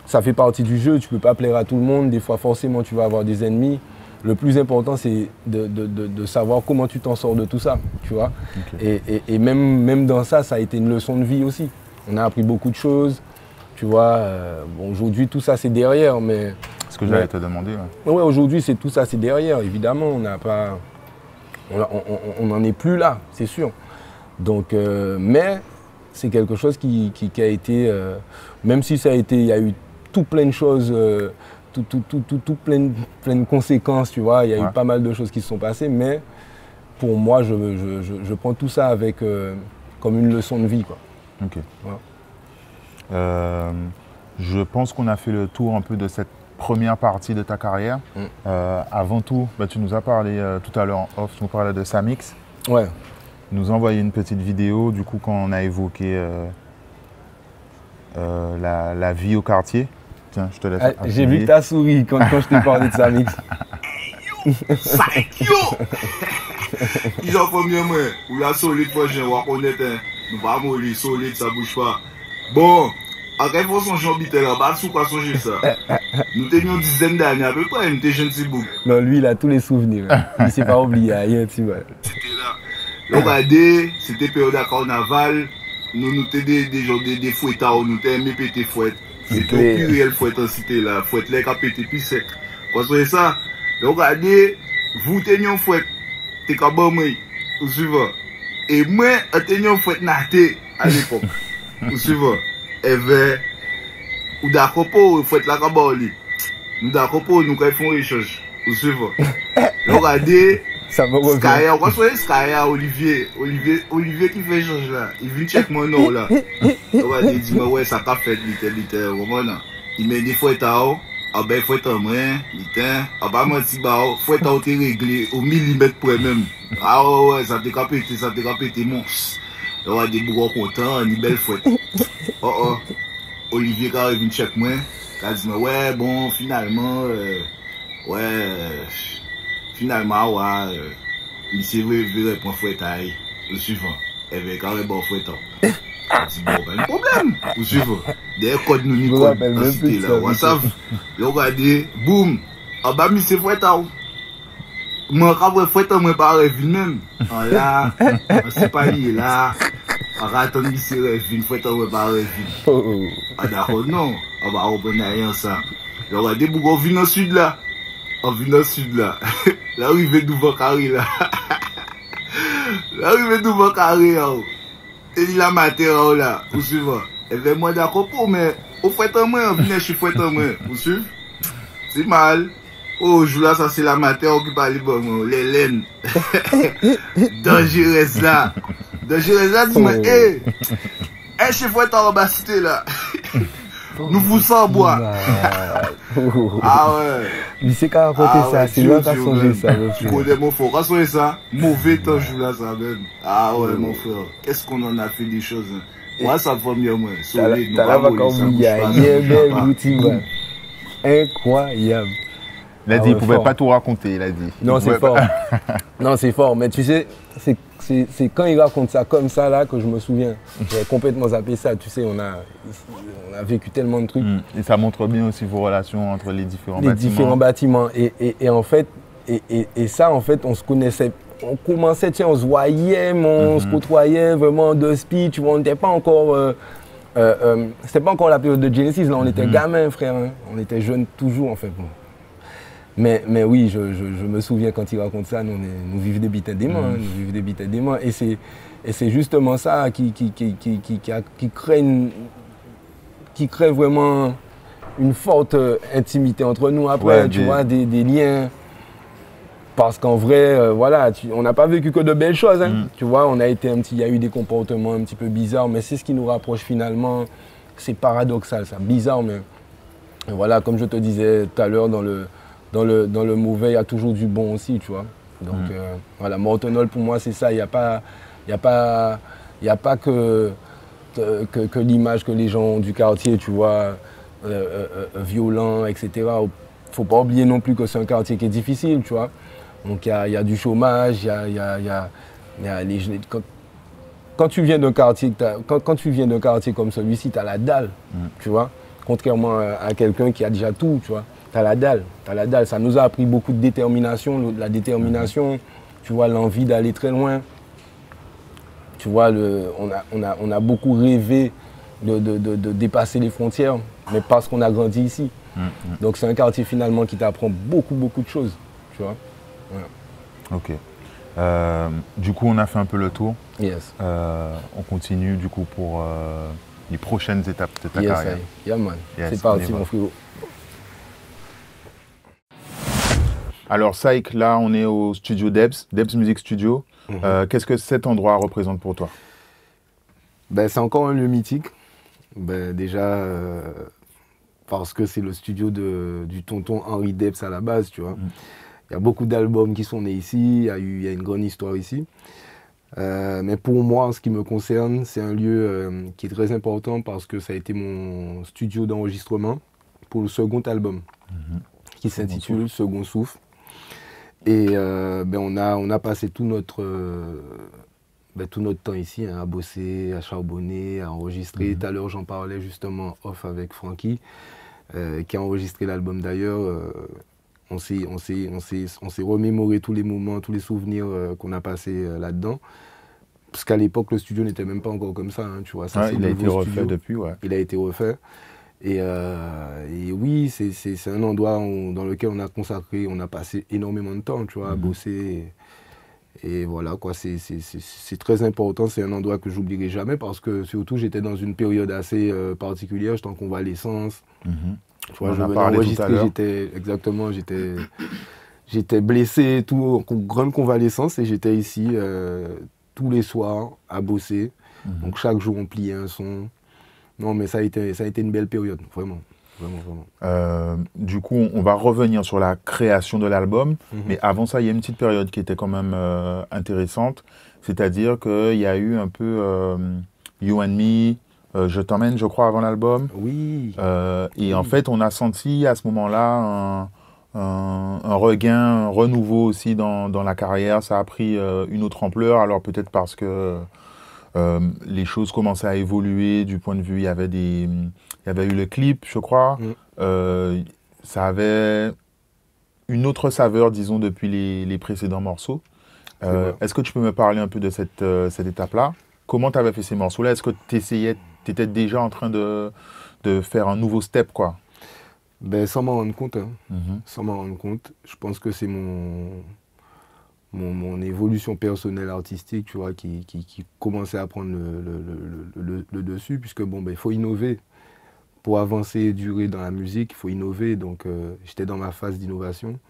Ça fait partie du jeu, tu ne peux pas plaire à tout le monde. Des fois, forcément, tu vas avoir des ennemis. le plus important, c'est de savoir comment tu t'en sors de tout ça, tu vois. Et même dans ça, ça a été une leçon de vie aussi. On a appris beaucoup de choses, tu vois. Bon, aujourd'hui, tout ça, c'est derrière, mais... C'est ce que j'allais te demander. Ouais, aujourd'hui, tout ça, c'est derrière, évidemment. On n'en est plus là, c'est sûr. Donc, mais c'est quelque chose qui a été... même si ça a été... Il y a eu tout plein de choses... plein de conséquences, tu vois. Il y a eu pas mal de choses qui se sont passées, mais pour moi, je prends tout ça avec comme une leçon de vie, quoi. Ok. Ouais. Je pense qu'on a fait le tour un peu de cette première partie de ta carrière. Avant tout, tu nous as parlé tout à l'heure en off, tu nous parlais de Samix. Ouais. Nous envoyer une petite vidéo, du coup, quand on a évoqué la vie au quartier. Tiens, je te laisse. J'ai vu que tu as souri quand je t'ai parlé de Samix. Yo! Ils ont fait mieux, moi. Ou la solide, moi, je vais reconnaître. Nous ne pas mourir solide, ça ne bouge pas. Bon, à quelle façon j'habite là, bah, sous quoi songer ça? Nous tenions une dizaine d'années à peu près, nous étions jeunes petits boucs. Non, lui, il a tous les souvenirs. Il ne s'est pas oublié, rien, tu vois. C'était là. Regardez, c'était période de carnaval. Nous étions des fouettards, nous étions aimés péter fouettes. C'était au plus réel fouette en cité là. Fouette là qui a pété puis sec. Vous voyez ça? Regardez, vous teniez fouette. T'es qu'à bon moi. Vous suivez? Et moi, je tenais fouette naté à l'époque. Vous suivez? Et bien, ou d'accord pour fouette là qu'à bon lui. Nous d'accord pour nous quand font échange. Vous suivez? Regardez. Ça va revenir. Skaya, vous voyez Skaya, Olivier qui fait échange là. Il vient check mon nom là. Regardez, il dit moi ouais ça qu'a fait vite, vraiment là. Il met des fouettes à eau. Ah ben fouette en moins, putain. Ah bah moi si bah fouette à eau t'es réglé au millimètre près même. Ah ouais, ça t'est capété monstre. Regardez beaucoup content, une belle fouette. Oh. Olivier quand il vient check moi, il dit ouais bon finalement finalement, il s'est révélé pour fouette aïe. Le suivant. Et bien, quand il bon fouette. Je dis, bon, ben, le problème. Le suivant. Des codes nous n'y code dans la cité là. Vous savez, regardez, boum. Ah bah, mais c'est fouette à où? Moi, quand je fouette, moi, pas rêver même. Ah là, c'est pas lié là. Ah, attends, mais c'est rêver, fouette, moi, pas rêver. Ah d'accord, non. Ah bah, on peut rien ça. Regardez, beaucoup, on vient dans le sud là. On vient dans le sud là. L'arrivée d'ouvre carré là. L'arrivée d'ouvre carré là. Et il a matière là. Vous suivez? Et bien moi d'accord pour mais au fait en moi, on vient chez fouette en moi. Vous suivez? C'est mal. Oh, je là ça c'est la matière qui parle bon les laines. Dangereuse là. Dangereuse là dis-moi hé. Hé chez fouette en bas cité là. Nous vous sans bois. Ah ouais. Il sait qu'à raconter ça, c'est lui qui a songé ça. Tu connais mon frère, quand c'est ça, mauvais temps joue là ça même. Ah ouais mon frère, qu'est-ce qu'on en a fait des choses. Moi ça va mieux moi. Solide, t'as la vacances il y a belle outil. Incroyable. Il a dit, il ne pouvait pas tout raconter, il a dit. Non, c'est fort. Non, c'est fort, mais tu sais, c'est quand il raconte ça comme ça là que je me souviens. J'ai complètement zappé ça, tu sais, on a vécu tellement de trucs. Et ça montre bien aussi vos relations entre les différents bâtiments. Les différents bâtiments. Et en fait, et ça en fait, on se connaissait, on commençait, tiens, on se voyait, on se côtoyait vraiment de speed, tu vois, on n'était pas encore... c'était pas encore la période de Genesis, là, on était gamins, frère. Hein. On était jeunes toujours, en fait. Bon. Mais oui, je me souviens quand il raconte ça, nous vivons des bites d'aimants, nous vivons des bites d'aimants. Et c'est justement ça qui crée vraiment une forte intimité entre nous après, tu vois, des liens. Parce qu'en vrai, voilà, on n'a pas vécu que de belles choses, hein. Tu vois, il y a eu des comportements un petit peu bizarres, mais c'est ce qui nous rapproche finalement. C'est paradoxal, ça, bizarre, mais voilà, comme je te disais tout à l'heure, dans le mauvais, il y a toujours du bon aussi, tu vois. Donc voilà, Mortonol pour moi c'est ça, il n'y a pas que l'image que les gens du quartier, tu vois, violent, etc. Il ne faut pas oublier non plus que c'est un quartier qui est difficile, tu vois. Donc il y a du chômage, il y a les... Quand tu viens d'un quartier, comme celui-ci, tu as la dalle, tu vois. Contrairement à quelqu'un qui a déjà tout, tu vois. t'as la dalle, Ça nous a appris beaucoup de détermination, la détermination, tu vois, l'envie d'aller très loin. Tu vois, on a beaucoup rêvé de dépasser les frontières, mais parce qu'on a grandi ici. Donc c'est un quartier finalement qui t'apprend beaucoup de choses, tu vois. Voilà. Ok. Du coup, on a fait un peu le tour. Yes. On continue du coup pour les prochaines étapes de ta carrière. Yeah, man. Yes, c'est parti, mon frérot. Alors, Saïk, là, on est au studio Debs Music Studio. Qu'est-ce que cet endroit représente pour toi? Ben, c'est encore un lieu mythique. Ben, déjà, parce que c'est le studio du tonton Henri Debs à la base, tu vois. Il y a beaucoup d'albums qui sont nés ici, il y a une grande histoire ici. Mais pour moi, en ce qui me concerne, c'est un lieu qui est très important parce que ça a été mon studio d'enregistrement pour le second album, qui s'intitule Second Souffle. Et ben on a passé tout notre temps ici, hein, à bosser, à charbonner, à enregistrer. Tout à l'heure, j'en parlais justement off avec Frankie, qui a enregistré l'album d'ailleurs. On s'est remémoré tous les moments, tous les souvenirs qu'on a passés là-dedans. Parce qu'à l'époque, le studio n'était même pas encore comme ça, hein, tu vois. Ça, il a été refait depuis, ouais. Il a été refait. Et oui, c'est un endroit dans lequel on a consacré, on a passé énormément de temps, tu vois, à bosser. Et voilà, quoi, c'est très important. C'est un endroit que j'oublierai jamais parce que surtout, j'étais dans une période assez particulière. J'étais en convalescence. Tu vois, je venais enregistrer, j'étais blessé, tout, en grande convalescence, et j'étais ici tous les soirs à bosser. Donc chaque jour, on pliait un son. Non, mais ça a été une belle période, vraiment. Du coup, on va revenir sur la création de l'album, mais avant ça, il y a une petite période qui était quand même intéressante, c'est-à-dire qu'il y a eu un peu You and Me, Je t'emmène, je crois, avant l'album. Oui. Et en fait, on a senti à ce moment-là un regain, un renouveau aussi dans la carrière. Ça a pris une autre ampleur, alors peut-être parce que les choses commençaient à évoluer du point de vue, il y avait eu le clip, je crois. Ça avait une autre saveur, disons, depuis les précédents morceaux. Est-ce que tu peux me parler un peu de cette étape-là? Comment tu avais fait ces morceaux-là? Est-ce que tu étais déjà en train de faire un nouveau step, quoi? Ben, sans m'en rendre compte, hein. Sans m'en rendre compte. Je pense que c'est mon évolution personnelle artistique, tu vois, qui commençait à prendre le dessus, puisque bon, ben, il faut innover. Pour avancer et durer dans la musique, il faut innover. Donc, j'étais dans ma phase d'innovation.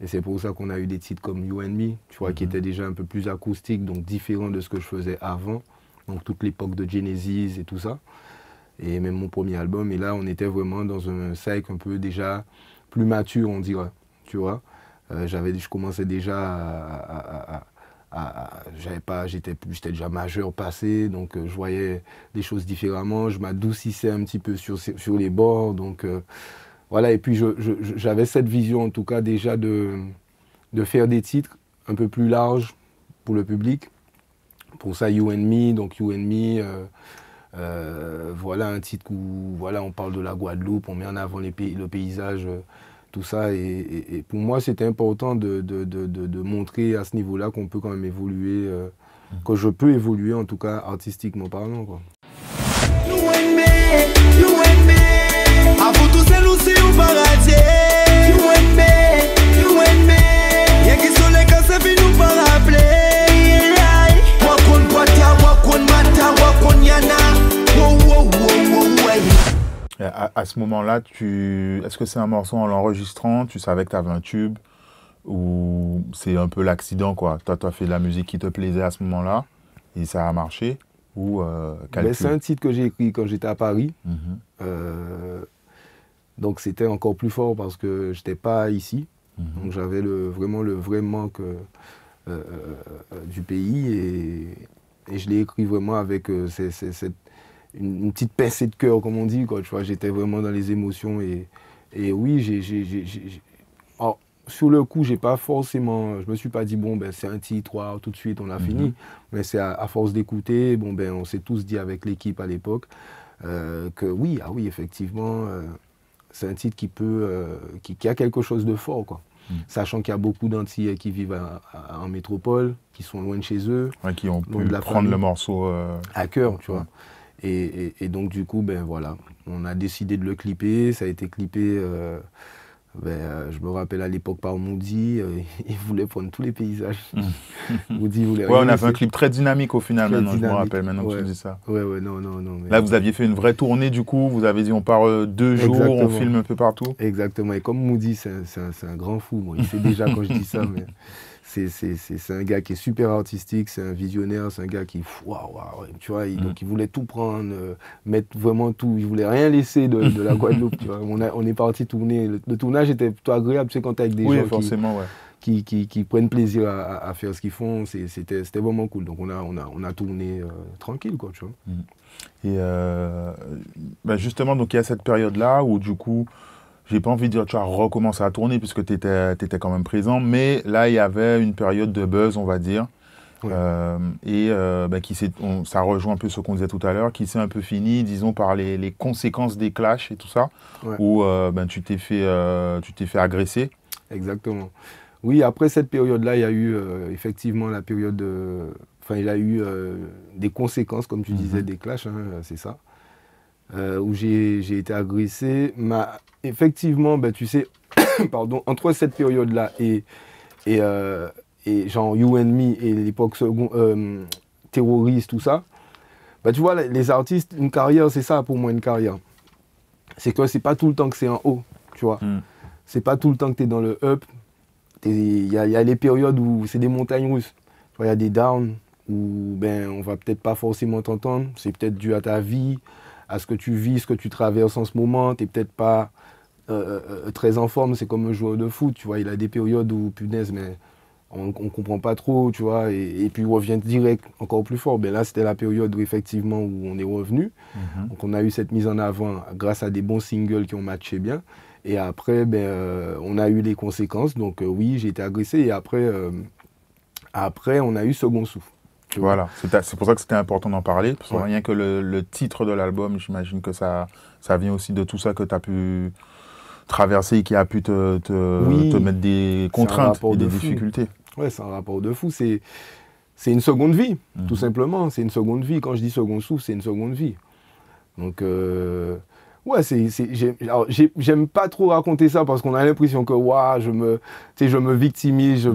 Et c'est pour ça qu'on a eu des titres comme You and Me, tu vois, qui étaient déjà un peu plus acoustiques, donc différents de ce que je faisais avant. Donc, toute l'époque de Genesis et tout ça. Et même mon premier album. Et là, on était vraiment dans un cycle un peu déjà plus mature, on dirait, tu vois. Je commençais déjà j'étais déjà majeur passé, donc je voyais des choses différemment, je m'adoucissais un petit peu sur les bords, donc voilà, et puis j'avais cette vision en tout cas déjà de faire des titres un peu plus larges pour le public. Pour ça, You and Me, donc You and Me, voilà un titre où voilà, on parle de la Guadeloupe, on met en avant le paysage, tout ça, et pour moi c'était important de montrer à ce niveau-là qu'on peut quand même évoluer, que je peux évoluer en tout cas artistiquement parlant, quoi. À ce moment-là, est-ce que c'est un morceau en l'enregistrant, tu savais que tu avais un tube, ou c'est un peu l'accident, quoi? Toi, tu as fait de la musique qui te plaisait à ce moment-là, et ça a marché, ou c'est un titre que j'ai écrit quand j'étais à Paris. Donc c'était encore plus fort parce que je n'étais pas ici. Donc j'avais vraiment le vrai manque du pays, et je l'ai écrit vraiment avec une petite pincée de cœur, comme on dit, quoi, tu vois. J'étais vraiment dans les émotions, et oui, alors, sur le coup, j'ai pas forcément, je me suis pas dit bon ben c'est un titre, tout de suite on a fini, mais c'est à force d'écouter, bon ben on s'est tous dit avec l'équipe à l'époque que oui, effectivement, c'est un titre qui a quelque chose de fort, quoi. Sachant qu'il y a beaucoup d'Antillais qui vivent en métropole, qui sont loin de chez eux. Ouais, qui ont pu prendre le morceau à cœur, tu vois. Et donc, du coup, ben voilà, on a décidé de le clipper. Ça a été clippé, je me rappelle à l'époque par Moody. Il voulait prendre tous les paysages. Moody voulait on a fait un clip très dynamique au final, maintenant, je me rappelle, maintenant que tu dis ça. Ouais, non. Là, vous aviez fait une vraie tournée, du coup. Vous avez dit, on part 2 jours, on filme un peu partout. Exactement. Et comme Moody, c'est un grand fou. Bon, il sait déjà quand je dis ça, mais c'est un gars qui est super artistique, c'est un visionnaire, c'est un gars qui, tu vois, donc il voulait tout prendre, mettre vraiment tout, il voulait rien laisser de la Guadeloupe, tu vois. On est parti tourner, le tournage était plutôt agréable, tu sais, quand t'es avec des gens forcément, qui prennent plaisir à faire ce qu'ils font, c'était vraiment cool. Donc on a tourné tranquille, quoi, tu vois. Et justement, donc il y a cette période-là où du coup, j'ai pas envie de dire tu as recommencé à tourner puisque tu étais quand même présent, mais là il y avait une période de buzz, on va dire, ça rejoint un peu ce qu'on disait tout à l'heure, qui s'est un peu fini, disons, par les conséquences des clashs et tout ça, où tu t'es fait agresser. Exactement. Oui, après cette période-là, il y a eu effectivement la période il y a eu des conséquences, comme tu disais, des clashs, hein, c'est ça. Où j'ai été agressé. Effectivement, tu sais, pardon, entre cette période-là et genre You and Me et l'époque terroriste, tout ça, tu vois, les artistes, une carrière, c'est ça pour moi, une carrière. C'est que c'est pas tout le temps que c'est en haut, tu vois. C'est pas tout le temps que tu es dans le up. Il y a les périodes où c'est des montagnes russes. Il y a des downs où on va peut-être pas forcément t'entendre. C'est peut-être dû à ta vie, à ce que tu vis, ce que tu traverses en ce moment. Tu n'es peut-être pas très en forme. C'est comme un joueur de foot, tu vois. Il a des périodes où, punaise, mais on ne comprend pas trop, tu vois. Et puis, il revient direct, encore plus fort. Là, c'était la période où, effectivement, où on est revenu. Donc, on a eu cette mise en avant grâce à des bons singles qui ont matché bien. Et après, on a eu les conséquences. Donc, oui, j'ai été agressé. Et après, on a eu Second Souffle. Voilà, c'est pour ça que c'était important d'en parler. Parce que rien que le titre de l'album, j'imagine que ça vient aussi de tout ça que tu as pu traverser et qui a pu te mettre des contraintes et des difficultés. Ouais, c'est un rapport de fou. C'est une seconde vie, tout simplement. C'est une seconde vie. Quand je dis Second Souffle, c'est une seconde vie. Donc, j'aime pas trop raconter ça parce qu'on a l'impression que je me victimise,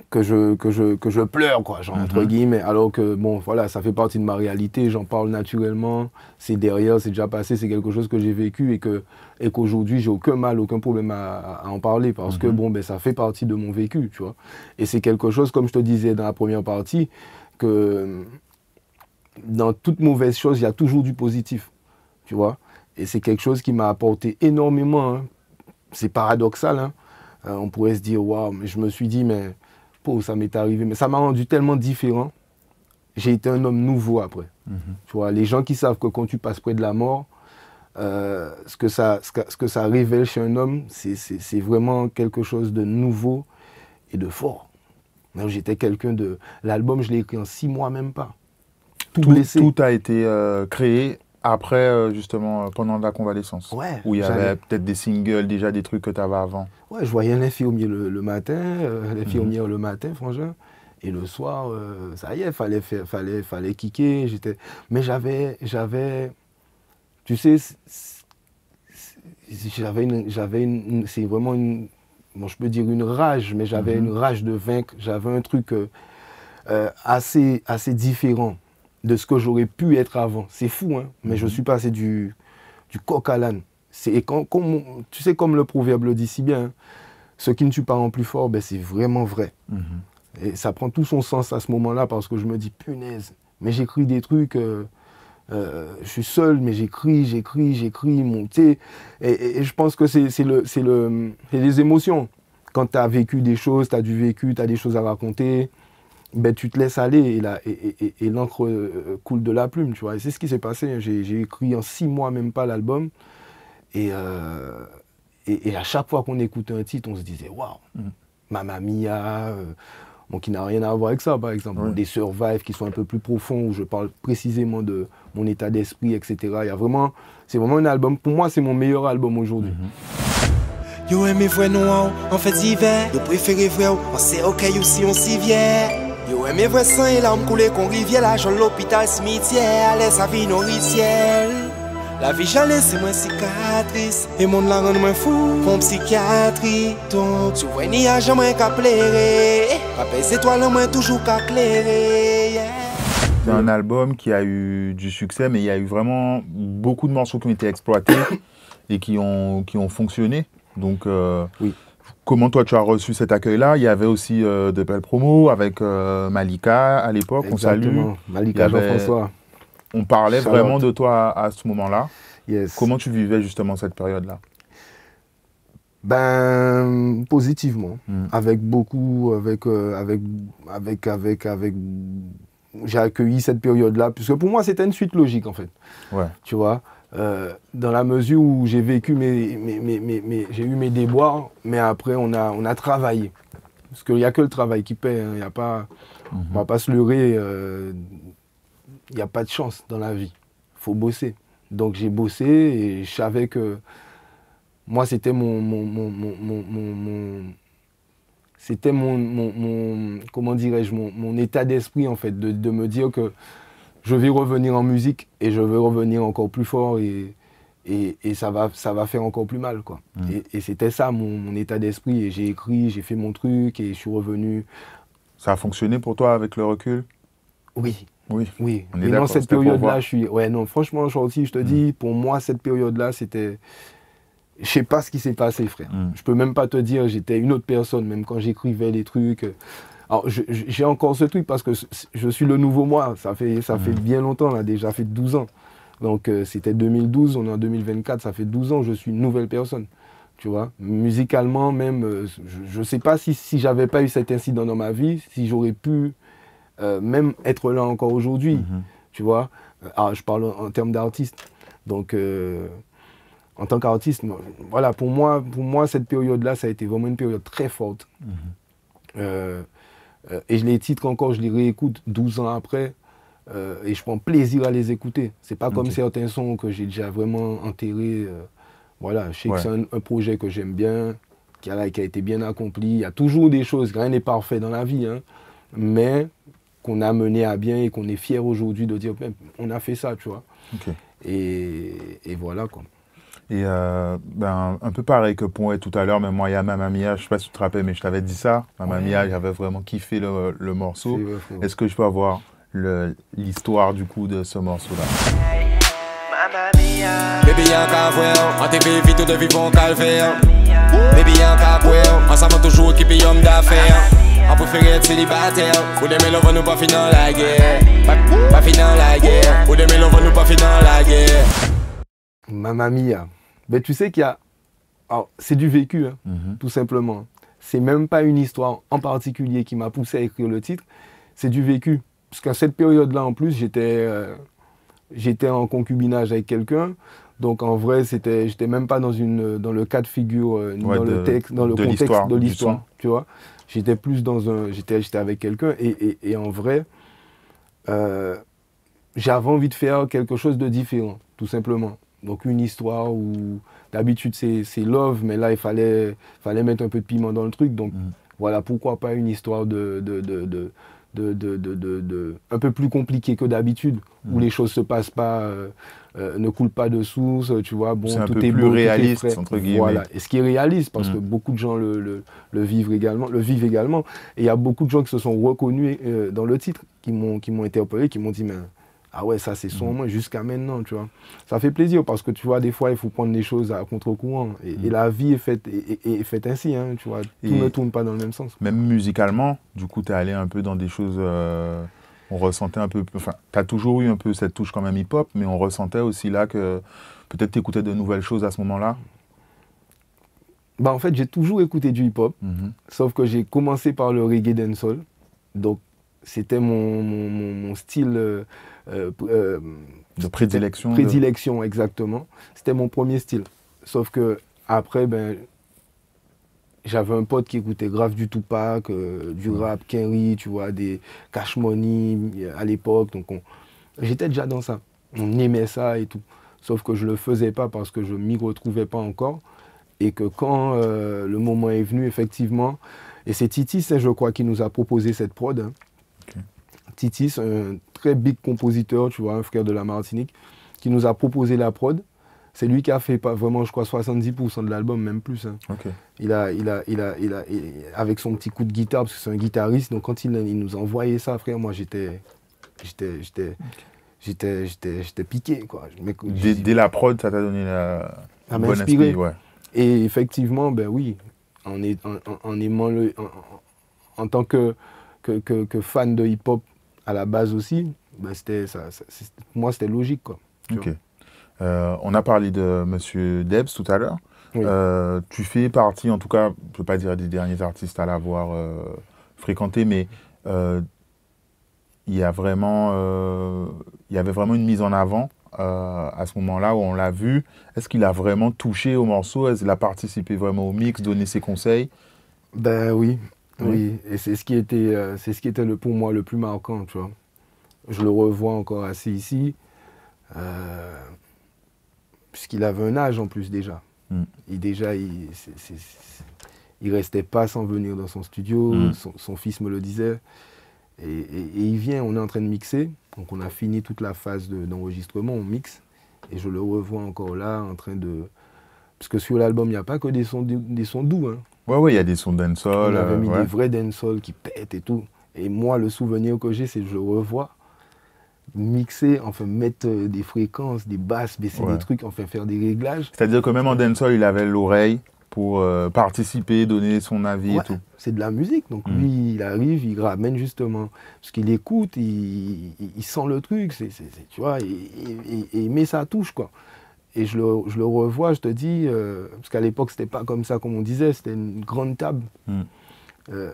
que je pleure, quoi, genre, entre guillemets, alors que, voilà, ça fait partie de ma réalité, j'en parle naturellement, c'est derrière, c'est déjà passé, c'est quelque chose que j'ai vécu et qu'aujourd'hui, j'ai aucun mal, aucun problème à en parler, parce que, ça fait partie de mon vécu, tu vois. Et c'est quelque chose, comme je te disais dans la première partie, que dans toute mauvaise chose, il y a toujours du positif, tu vois. Et c'est quelque chose qui m'a apporté énormément, hein. C'est paradoxal, hein. On pourrait se dire, waouh, mais je me suis dit, mais ça m'est arrivé, mais ça m'a rendu tellement différent. J'ai été un homme nouveau après. Tu vois, les gens qui savent que quand tu passes près de la mort, ce que ça révèle chez un homme, c'est vraiment quelque chose de nouveau et de fort. J'étais quelqu'un de... L'album, je l'ai écrit en 6 mois, même pas. Tout a été créé après, justement, pendant la convalescence. Ouais, où il y avait peut-être des singles, déjà des trucs que tu avais avant. Ouais, je voyais l'infirmier le matin, l'infirmière le matin, frangin. Et le soir, ça y est, fallait kicker. Mais j'avais, tu sais, c'est vraiment une, je peux dire une rage, mais j'avais une rage de vaincre. J'avais un truc assez différent de ce que j'aurais pu être avant. C'est fou, hein, mais je suis passé du coq à l'âne. Tu sais, comme le proverbe le dit si bien, hein, ce qui ne tue pas en plus fort, c'est vraiment vrai. Et ça prend tout son sens à ce moment-là parce que je me dis, punaise, mais j'écris des trucs, je suis seul, mais j'écris, monté. Et je pense que c'est les émotions. Quand tu as vécu des choses, tu as des choses à raconter, tu te laisses aller et l'encre coule de la plume, tu vois. Et c'est ce qui s'est passé. Hein. J'ai écrit en 6 mois, même pas l'album. Et à chaque fois qu'on écoutait un titre, on se disait, waouh, Mamma Mia, bon, qui n'a rien à voir avec ça, par exemple. Des survives qui sont un peu plus profonds, où je parle précisément de mon état d'esprit, etc. C'est vraiment un album, pour moi, c'est mon meilleur album aujourd'hui. Yo aimé vrai noir, en fait hiver. Yo préféré vrai, on sait ok aussi on s'y vient. Yo aimé vrai sang et larmes coulées qu'on rivière, l'argent l'hôpital cimetière, laisse sa vie nourricielle. La vie j'allais c'est moins cicatrice, et monde la rend moins fou, comme psychiatrie. Donc tu vois ni à jamais qu'à plairer, après c'est toi le moins toujours qu'à clairer. C'est un album qui a eu du succès, mais il y a eu vraiment beaucoup de morceaux qui ont été exploités et qui ont fonctionné. Donc, comment toi tu as reçu cet accueil-là? Il y avait aussi de belles promos avec Malika à l'époque, on salue. Malika Jean-François. On parlait vraiment de toi à ce moment-là. Yes. Comment tu vivais justement cette période-là? Ben, positivement, avec beaucoup, j'ai accueilli cette période-là, puisque pour moi c'était une suite logique en fait. Ouais. Tu vois, dans la mesure où j'ai vécu j'ai eu mes déboires, mais après on a travaillé. Parce qu'il n'y a que le travail qui paie, hein. Y a pas, on va pas se leurrer, il n'y a pas de chance dans la vie. Il faut bosser. Donc j'ai bossé et je savais que moi c'était comment dirais-je, mon état d'esprit en fait, de me dire que je vais revenir en musique et je vais revenir encore plus fort et ça va faire encore plus mal, quoi. Et c'était ça mon état d'esprit, et j'ai écrit, j'ai fait mon truc et je suis revenu. Ça a fonctionné pour toi avec le recul? Oui. Oui. Mais dans cette période-là, franchement, Shorty, je te dis, pour moi, cette période-là, c'était... Je sais pas ce qui s'est passé, frère. Je peux même pas te dire, j'étais une autre personne, même quand j'écrivais les trucs. Alors, j'ai encore ce truc parce que je suis le nouveau moi. Ça fait bien longtemps, là, déjà fait 12 ans. Donc, c'était 2012, on est en 2024, ça fait 12 ans, je suis une nouvelle personne. Tu vois, musicalement même, je sais pas si j'avais pas eu cet incident dans ma vie, si j'aurais pu même être là encore aujourd'hui. Tu vois, je parle en termes d'artiste. Donc, en tant qu'artiste, voilà, pour moi, cette période-là, ça a été vraiment une période très forte. Et les titres encore, je les réécoute 12 ans après, et je prends plaisir à les écouter. C'est pas comme certains sons que j'ai déjà vraiment enterrés. Voilà, je sais que c'est un projet que j'aime bien, qui a été bien accompli. Il y a toujours des choses, rien n'est parfait dans la vie, hein, mais qu'on a mené à bien et qu'on est fier aujourd'hui de dire, on a fait ça, tu vois. Et voilà, quoi. Et un peu pareil que Poney tout à l'heure, mais moi, il y a Mamma Mia, je ne sais pas si tu te rappelles, mais je t'avais dit ça. Mamma Mia, j'avais vraiment kiffé le morceau. Est-ce que je peux avoir l'histoire du coup de ce morceau-là? Baby, y'a un cavouer, en TV, vite de vivre en calvaire. Baby, y'a un cavouer, ensemble toujours équipé homme d'affaires. On préfère être célibataire, ou des mélos va nous pas finir la guerre. Pas finir la guerre, ou des mélos va nous pas finir la guerre. Mamma Mia. Ben, tu sais qu'il y a... c'est du vécu, hein, tout simplement. C'est même pas une histoire en particulier qui m'a poussé à écrire le titre, c'est du vécu. Parce qu'à cette période-là, en plus, j'étais en concubinage avec quelqu'un. Donc en vrai, j'étais même pas dans le cas de figure, dans le texte, dans le contexte de l'histoire, tu vois. J'étais plus j'étais avec quelqu'un et en vrai, j'avais envie de faire quelque chose de différent, tout simplement. Donc une histoire où d'habitude c'est love, mais là il fallait mettre un peu de piment dans le truc. Donc voilà, pourquoi pas une histoire un peu plus compliquée que d'habitude, où les choses se passent pas, ne coulent pas de source, tu vois. Bon, c'est un peu plus réaliste, entre guillemets. Voilà, et ce qui est réaliste, parce que beaucoup de gens le vivent également. Et il y a beaucoup de gens qui se sont reconnus dans le titre, qui m'ont interpellé, qui m'ont dit, mais ah ouais, ça c'est son moi jusqu'à maintenant, tu vois. Ça fait plaisir parce que tu vois, des fois il faut prendre les choses à contre-courant. Et la vie est faite ainsi, hein, tu vois. Tout ne tourne pas dans le même sens. Même musicalement, du coup, tu es allé un peu dans des choses. On ressentait un peu. Enfin, tu as toujours eu un peu cette touche quand même hip-hop, mais on ressentait aussi là que peut-être tu écoutais de nouvelles choses à ce moment-là. Bah, en fait, j'ai toujours écouté du hip-hop, sauf que j'ai commencé par le reggae dancehall. Donc, c'était mon style. De prédilection. Prédilection, exactement. C'était mon premier style. Sauf que après, j'avais un pote qui écoutait grave du Tupac, du rap, Kenry, tu vois, des Cash Money à l'époque. Donc j'étais déjà dans ça. On aimait ça et tout. Sauf que je le faisais pas parce que je m'y retrouvais pas encore. Et que quand le moment est venu, effectivement, et c'est Titis, je crois, qui nous a proposé cette prod. Hein. Okay. Titis, un très big compositeur, tu vois, un frère de la Martinique, qui nous a proposé la prod. C'est lui qui a fait pas vraiment, je crois, 70% de l'album, même plus. Hein. Okay. Avec son petit coup de guitare, parce que c'est un guitariste, donc quand il nous a envoyé ça, frère, moi j'étais piqué, quoi. Dès la prod, ça t'a donné la bonne esprit, ouais. Et effectivement, ben oui, en tant que fan de hip-hop à la base aussi, ben pour moi c'était logique, quoi. Ok. On a parlé de Monsieur Debs tout à l'heure. Oui. Tu fais partie, en tout cas, je ne peux pas dire des derniers artistes à l'avoir fréquenté, mais il y avait vraiment une mise en avant à ce moment-là où on l'a vu. Est-ce qu'il a vraiment touché au morceau? Est-ce qu'il a participé vraiment au mix, donné ses conseils? Ben oui, oui. Et c'est ce qui était pour moi le plus marquant, tu vois. Je le revois encore assis ici. Puisqu'il avait un âge en plus déjà. Il restait pas sans venir dans son studio, son fils me le disait. Et il vient, on est en train de mixer, donc on a fini toute la phase d'enregistrement, on mixe, et je le revois encore là, en train de... Parce que sur l'album, il n'y a pas que des sons doux. Hein. Ouais, il y a des sons dancehall. On avait mis des vrais dancehall qui pètent et tout. Et moi, le souvenir que j'ai, c'est que je le revois, mixer, enfin mettre des fréquences, des basses, baisser des trucs, enfin faire des réglages. C'est-à-dire que même en dancehall, il avait l'oreille pour participer, donner son avis et tout. C'est de la musique, donc lui, il arrive, il ramène justement, parce qu'il écoute, il sent le truc, tu vois, et il met sa touche, quoi. Et je le revois, je te dis, parce qu'à l'époque, c'était pas comme ça, comme on disait, c'était une grande table.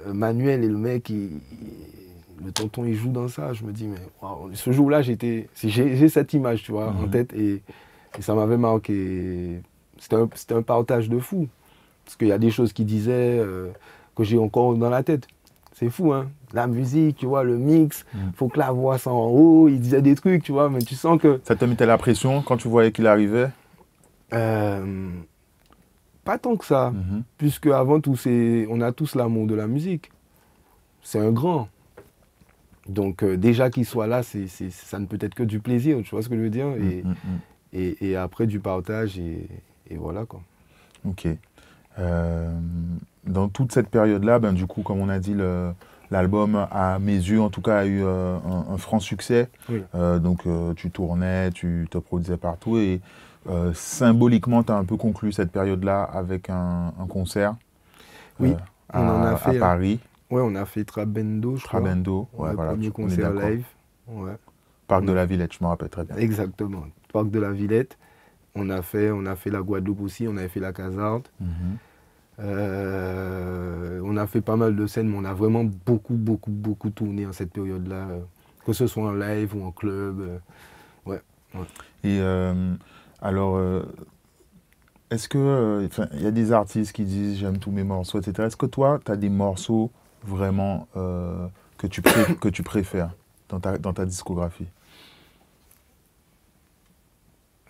Manuel et le mec, le tonton, il joue dans ça. Je me dis, mais wow, ce jour-là, j'ai cette image, tu vois, en tête, et ça m'avait marqué. C'était un partage de fou. Parce qu'il y a des choses qu'il disait que j'ai encore dans la tête. C'est fou, hein. La musique, tu vois, le mix, faut que la voix soit en haut. Il disait des trucs, tu vois, mais tu sens que... Ça te mettait la pression quand tu voyais qu'il arrivait? Pas tant que ça. Puisque avant tout, on a tous l'amour de la musique. C'est un grand. Donc déjà qu'il soit là, ça ne peut être que du plaisir, tu vois ce que je veux dire, et après du partage, et voilà, quoi. Ok. Dans toute cette période-là, ben, du coup, comme on a dit, l'album, à mes yeux, en tout cas, a eu un franc succès. Oui. Donc tu tournais, tu te produisais partout, et symboliquement, tu as un peu conclu cette période-là avec un concert. Oui, on en a fait à Paris. Oui, on a fait Trabendo, je crois. Trabendo, ouais, voilà. Premier concert live. Ouais. Parc de la Villette, je me rappelle très bien. Exactement, Parc de la Villette. On a fait la Guadeloupe aussi, on avait fait la Casarde. On a fait pas mal de scènes, mais on a vraiment beaucoup tourné en cette période-là. Que ce soit en live ou en club. Ouais. Et alors... est-ce que, il y a des artistes qui disent j'aime tous mes morceaux, etc. Est-ce que toi, tu as des morceaux vraiment que tu préfères dans ta discographie?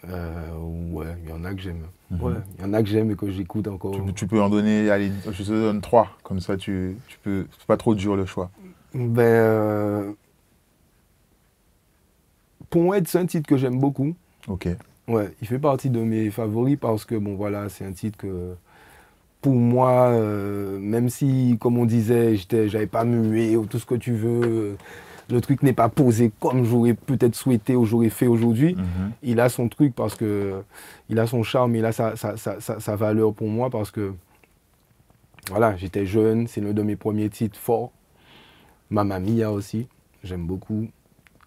Ouais, il y en a que j'aime. Ouais, il y en a que j'aime et que j'écoute encore. Tu peux en donner, allez, je te donne 3, comme ça tu peux, c'est pas trop dur le choix. Ben, pour moi, c'est un titre que j'aime beaucoup. Ok. Ouais, il fait partie de mes favoris parce que, bon, voilà, c'est un titre que, pour moi, même si, comme on disait, j'avais pas mué ou tout ce que tu veux, le truc n'est pas posé comme j'aurais peut-être souhaité ou j'aurais fait aujourd'hui, il a son truc parce que, il a son charme, il a sa valeur pour moi parce que, voilà, j'étais jeune, c'est l'un de mes premiers titres forts. Mamma Mia aussi, j'aime beaucoup.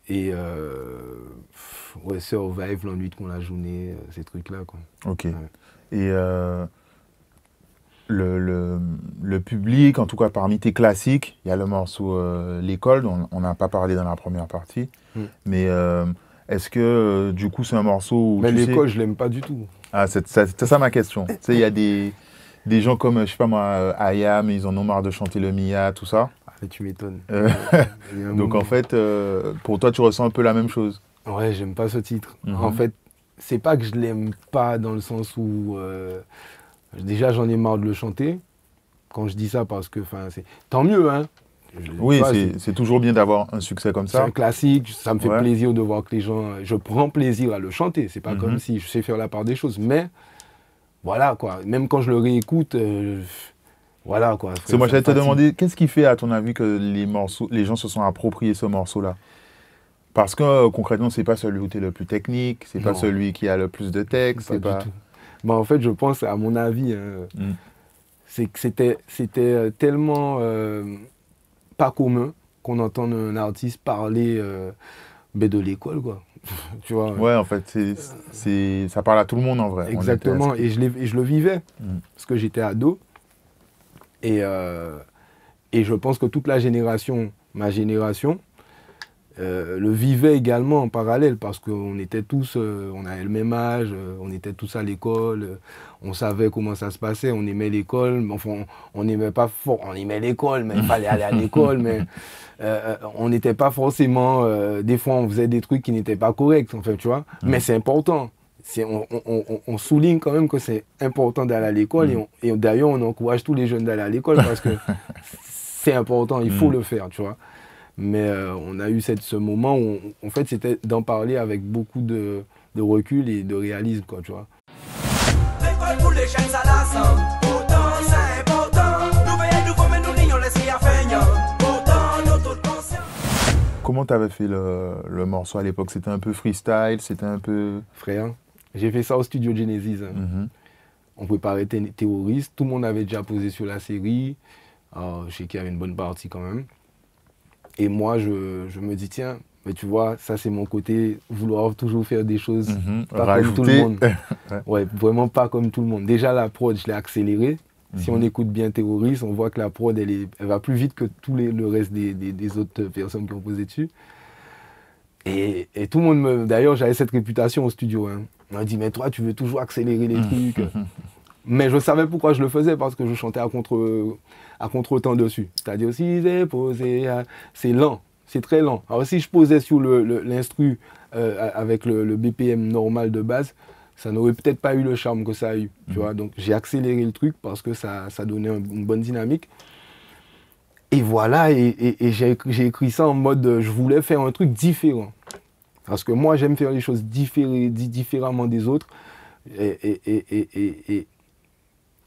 Et ouais, Survive, L'ennui de qu'on la journée, ces trucs-là, quoi. Ok. Ouais. Et le public, en tout cas parmi tes classiques, il y a le morceau L'école, dont on n'a pas parlé dans la première partie. Mais est-ce que du coup c'est un morceau où mais L'école, je l'aime pas du tout. Ah, c'est ça ma question. Tu sais, il y a des des gens comme, je sais pas moi, Ayam, ils en ont marre de chanter le Mia, tout ça. Ah, tu m'étonnes. Donc en fait, pour toi, tu ressens un peu la même chose. Ouais, j'aime pas ce titre. En fait, c'est pas que je l'aime pas dans le sens où déjà j'en ai marre de le chanter. Quand je dis ça, parce que c'est tant mieux, hein. Oui, c'est toujours bien d'avoir un succès comme ça. C'est un classique, ça me fait plaisir de voir que les gens... Je prends plaisir à le chanter, c'est pas comme si je sais faire la part des choses, mais voilà quoi, même quand je le réécoute, voilà quoi. C'est moi j'allais te demander, qu'est-ce qui fait à ton avis que les gens se sont appropriés ce morceau-là? Parce que concrètement, c'est pas celui où tu es le plus technique, c'est pas celui qui a le plus de texte, c'est pas... Du tout. Bah, en fait, je pense, à mon avis, c'est que c'était tellement pas commun qu'on entende un artiste parler de l'école, quoi. Tu vois. Ouais, en fait, ça parle à tout le monde en vrai. Exactement, et je le vivais, parce que j'étais ado. Et je pense que toute la génération, ma génération, le vivait également en parallèle, parce qu'on était tous, on avait le même âge, on était tous à l'école, on savait comment ça se passait, on aimait l'école, enfin on n'aimait pas fort, on aimait l'école, mais il fallait aller à l'école, mais on n'était pas forcément, des fois on faisait des trucs qui n'étaient pas corrects, en fait, tu vois, mais c'est important. On souligne quand même que c'est important d'aller à l'école, et d'ailleurs on encourage tous les jeunes d'aller à l'école, parce que c'est important, il faut le faire, tu vois. Mais on a eu ce moment où, en fait, c'était d'en parler avec beaucoup de recul et de réalisme, quoi, tu vois. L'école pour les jeunes, ça l'assemble. Pourtant, c'est important. Nous veillons, nous comme nous lions les filles à feignant. Pourtant, nous toutes conscients. Comment tu avais fait le morceau à l'époque? C'était un peu freestyle, c'était un peu... Frère, j'ai fait ça au studio Genesis. On préparait Terroriste. Tout le monde avait déjà posé sur la série. Alors, je sais qu'il y avait une bonne partie quand même. Et moi, je me dis, tiens, mais tu vois, ça c'est mon côté, vouloir toujours faire des choses pas comme tout le monde. Ouais, vraiment pas comme tout le monde. Déjà, la prod, je l'ai accélérée. Si on écoute bien Terroriste, on voit que la prod, elle va plus vite que le reste des autres personnes qui ont posé dessus. Et tout le monde D'ailleurs, j'avais cette réputation au studio. Hein. On m'a dit, mais toi, tu veux toujours accélérer les trucs. Mais je savais pourquoi je le faisais, parce que je chantais à contre-temps dessus. C'est-à-dire, si c'est posé, c'est lent, c'est très lent. Alors si je posais sur l'instru avec le BPM normal de base, ça n'aurait peut-être pas eu le charme que ça a eu. Tu vois. Donc j'ai accéléré le truc parce que ça donnait une bonne dynamique. Et voilà, et j'ai écrit ça en mode, je voulais faire un truc différent. Parce que moi, j'aime faire les choses différemment des autres.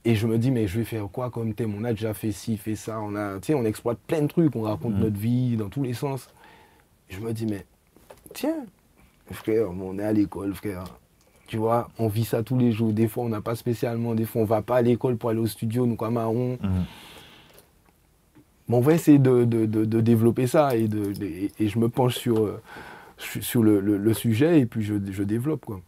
Et je me dis, mais je vais faire quoi comme thème? On a déjà fait ci, fait ça, on exploite plein de trucs, on raconte notre vie dans tous les sens. Et je me dis, mais tiens, frère, on est à l'école, frère. Tu vois, on vit ça tous les jours. Des fois, on n'a pas spécialement, des fois, on ne va pas à l'école pour aller au studio, nous, comme marron. Bon, on va essayer de développer ça, et je me penche sur le sujet, et puis je développe, quoi.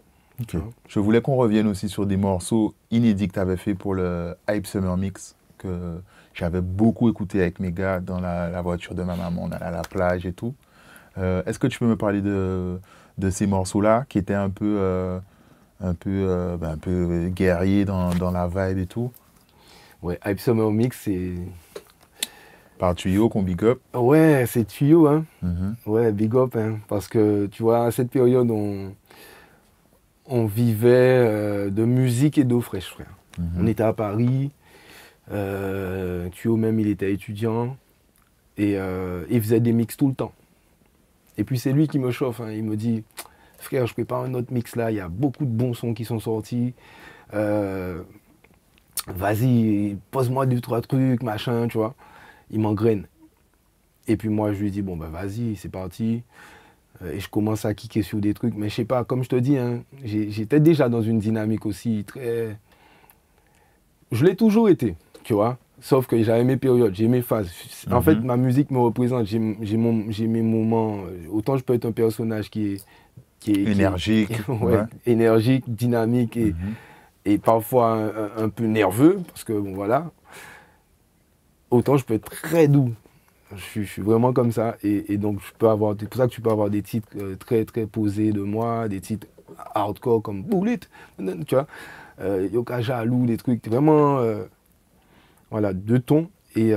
Okay. Je voulais qu'on revienne aussi sur des morceaux inédits que tu avais fait pour le Hype Summer Mix, que j'avais beaucoup écouté avec mes gars dans la voiture de ma maman, on allait à la plage et tout. Est-ce que tu peux me parler de ces morceaux-là qui étaient un peu guerriers dans la vibe et tout? Ouais, Hype Summer Mix, c'est... Par Tuyau, qu'on big up. Ouais, c'est Tuyau, hein. Ouais, big up, hein. Parce que, tu vois, à cette période, on vivait de musique et d'eau fraîche, frère. On était à Paris, Tuyau même, il était étudiant, et il faisait des mix tout le temps. Et puis c'est lui qui me chauffe, hein. Il me dit, frère, je prépare un autre mix là, il y a beaucoup de bons sons qui sont sortis, vas-y, pose-moi 2-3 trucs, machin, tu vois. Il m'engraine. Et puis moi, je lui dis, bon, bah vas-y, c'est parti. Et je commence à kicker sur des trucs, mais je sais pas, comme je te dis, hein, j'étais déjà dans une dynamique aussi très... Je l'ai toujours été, tu vois, sauf que j'avais mes périodes, j'ai mes phases. En fait, ma musique me représente, j'ai mes moments, autant je peux être un personnage qui est énergique, énergique, dynamique et parfois un peu nerveux, parce que bon voilà, autant je peux être très doux. Je suis vraiment comme ça, et donc c'est pour ça que tu peux avoir des titres très très posés de moi, des titres hardcore comme Bullet, tu vois, Yoka Jaloux, des trucs vraiment Voilà, 2 tons. Et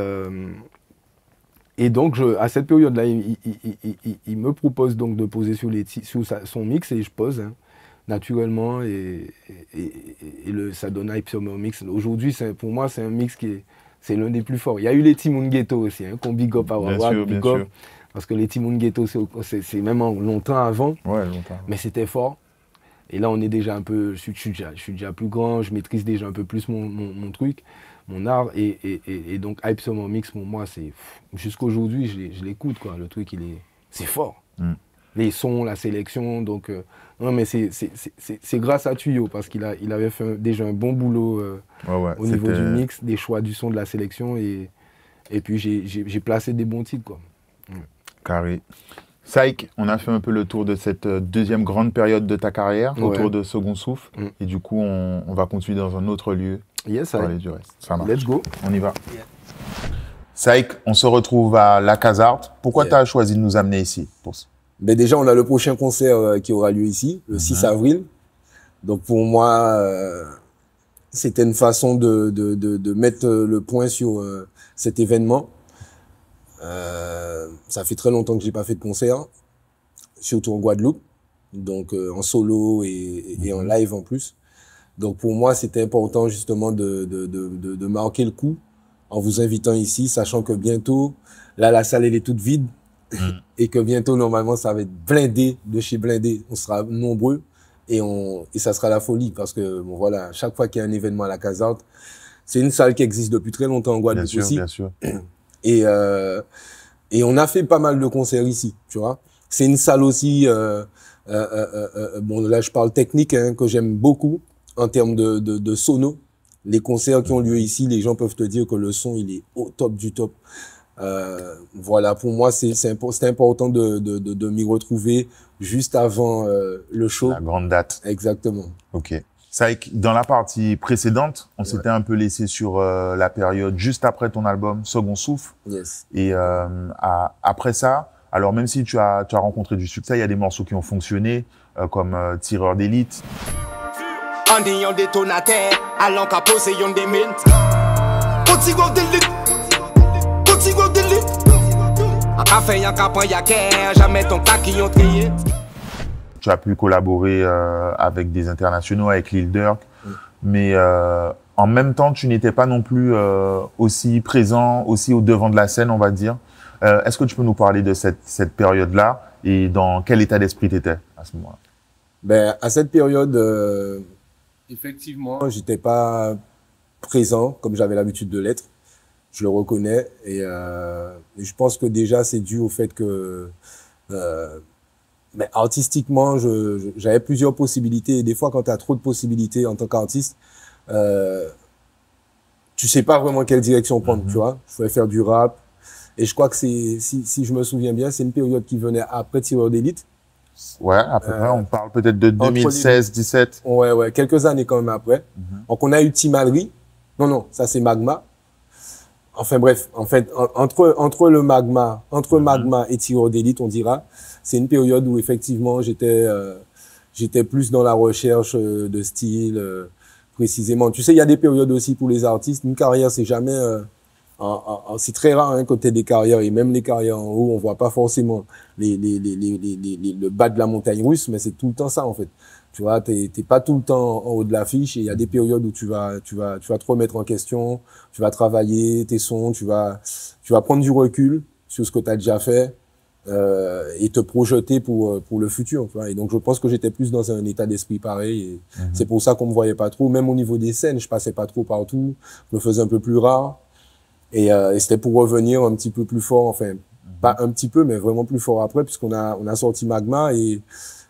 donc, à cette période-là, il me propose donc de poser sur son mix et je pose naturellement ça donne Hype Summer Mix. Aujourd'hui, pour moi, c'est un mix c'est l'un des plus forts. Il y a eu les Timoun Ghetto aussi, qu'on big up à Wawak, big up. Parce que les Timoun Ghetto, c'est même longtemps avant. Ouais, longtemps. Mais c'était fort. Et là, on est déjà un peu, je suis déjà plus grand, je maîtrise déjà un peu plus mon truc, mon art. Et donc, Hype Summer Mix, pour moi, c'est jusqu'aujourd'hui, je l'écoute, quoi. Le truc, c'est fort. Les sons, la sélection, donc... non, mais c'est grâce à Tuyo, parce qu'il avait fait déjà un bon boulot au niveau du mix, des choix du son, de la sélection, et puis j'ai placé des bons titres, quoi. Carré. Saïk, on a fait un peu le tour de cette deuxième grande période de ta carrière, autour de Second Souffle. Et du coup, on va continuer dans un autre lieu pour parler du reste. Ça marche. Let's go. On y va. Yeah. Saïk, on se retrouve à La Casarte. Pourquoi tu as choisi de nous amener ici Ben déjà, on a le prochain concert qui aura lieu ici, le 6 avril. Donc pour moi, c'était une façon de mettre le point sur cet événement. Ça fait très longtemps que j'ai pas fait de concert, surtout en Guadeloupe, donc en solo et en live en plus. Donc pour moi, c'était important justement de marquer le coup en vous invitant ici, sachant que bientôt, là la salle elle est toute vide et que bientôt normalement ça va être blindé de chez blindé. On sera nombreux et ça sera la folie parce que bon voilà, chaque fois qu'il y a un événement à la Casarte, c'est une salle qui existe depuis très longtemps en Guadeloupe aussi. Bien sûr. Et on a fait pas mal de concerts ici, tu vois. C'est une salle aussi, bon là je parle technique, que j'aime beaucoup en termes de sono. Les concerts qui ont lieu ici, les gens peuvent te dire que le son il est au top du top. Voilà, pour moi c'est important de m'y retrouver juste avant le show. La grande date. Exactement. Ok. Saïk, dans la partie précédente, on s'était un peu laissé sur la période juste après ton album Second Souffle. Yes. Et après ça, alors même si tu as rencontré du succès, il y a des morceaux qui ont fonctionné, comme Tireur d'élite. On dit on détonateur, allons qu'à poser on démine. Continue d'élite. Continue d'élite. En café, en capant, y'a qu'à jamais ton cas qui ont trié. Tu as pu collaborer avec des internationaux, avec Lil Durk, mais en même temps, tu n'étais pas non plus aussi présent, aussi au devant de la scène, on va dire. Est-ce que tu peux nous parler de cette période-là et dans quel état d'esprit tu étais à ce moment-là? Ben, à cette période, effectivement, j'étais pas présent comme j'avais l'habitude de l'être. Je le reconnais et je pense que déjà c'est dû au fait que mais artistiquement, j'avais plusieurs possibilités. Et des fois, quand tu as trop de possibilités en tant qu'artiste, tu sais pas vraiment quelle direction prendre, tu vois. Je pouvais faire du rap. Et je crois que si je me souviens bien, c'est une période qui venait après Tireur d'élite. Ouais, à peu près. On parle peut-être de 2016-17. Ouais, quelques années quand même après. Donc, on a eu Timalerie. Non, ça c'est Magma. Enfin bref, en fait, entre Magma et Tireur d'élite, on dira, c'est une période où effectivement j'étais plus dans la recherche de style précisément. Tu sais, il y a des périodes aussi pour les artistes. Une carrière, c'est jamais, c'est très rare quand t'es des carrières et même les carrières en haut, on voit pas forcément le bas de la montagne russe, mais c'est tout le temps ça en fait. Tu vois, t'es pas tout le temps en haut de l'affiche et il y a des périodes où tu vas te remettre en question, tu vas travailler tes sons, tu vas prendre du recul sur ce que tu as déjà fait et te projeter pour le futur. Tu vois. Et donc je pense que j'étais plus dans un état d'esprit pareil. Et c'est pour ça qu'on me voyait pas trop, même au niveau des scènes, je passais pas trop partout, je me faisais un peu plus rare et c'était pour revenir un petit peu plus fort, enfin pas un petit peu, mais vraiment plus fort après, puisqu'on a sorti Magma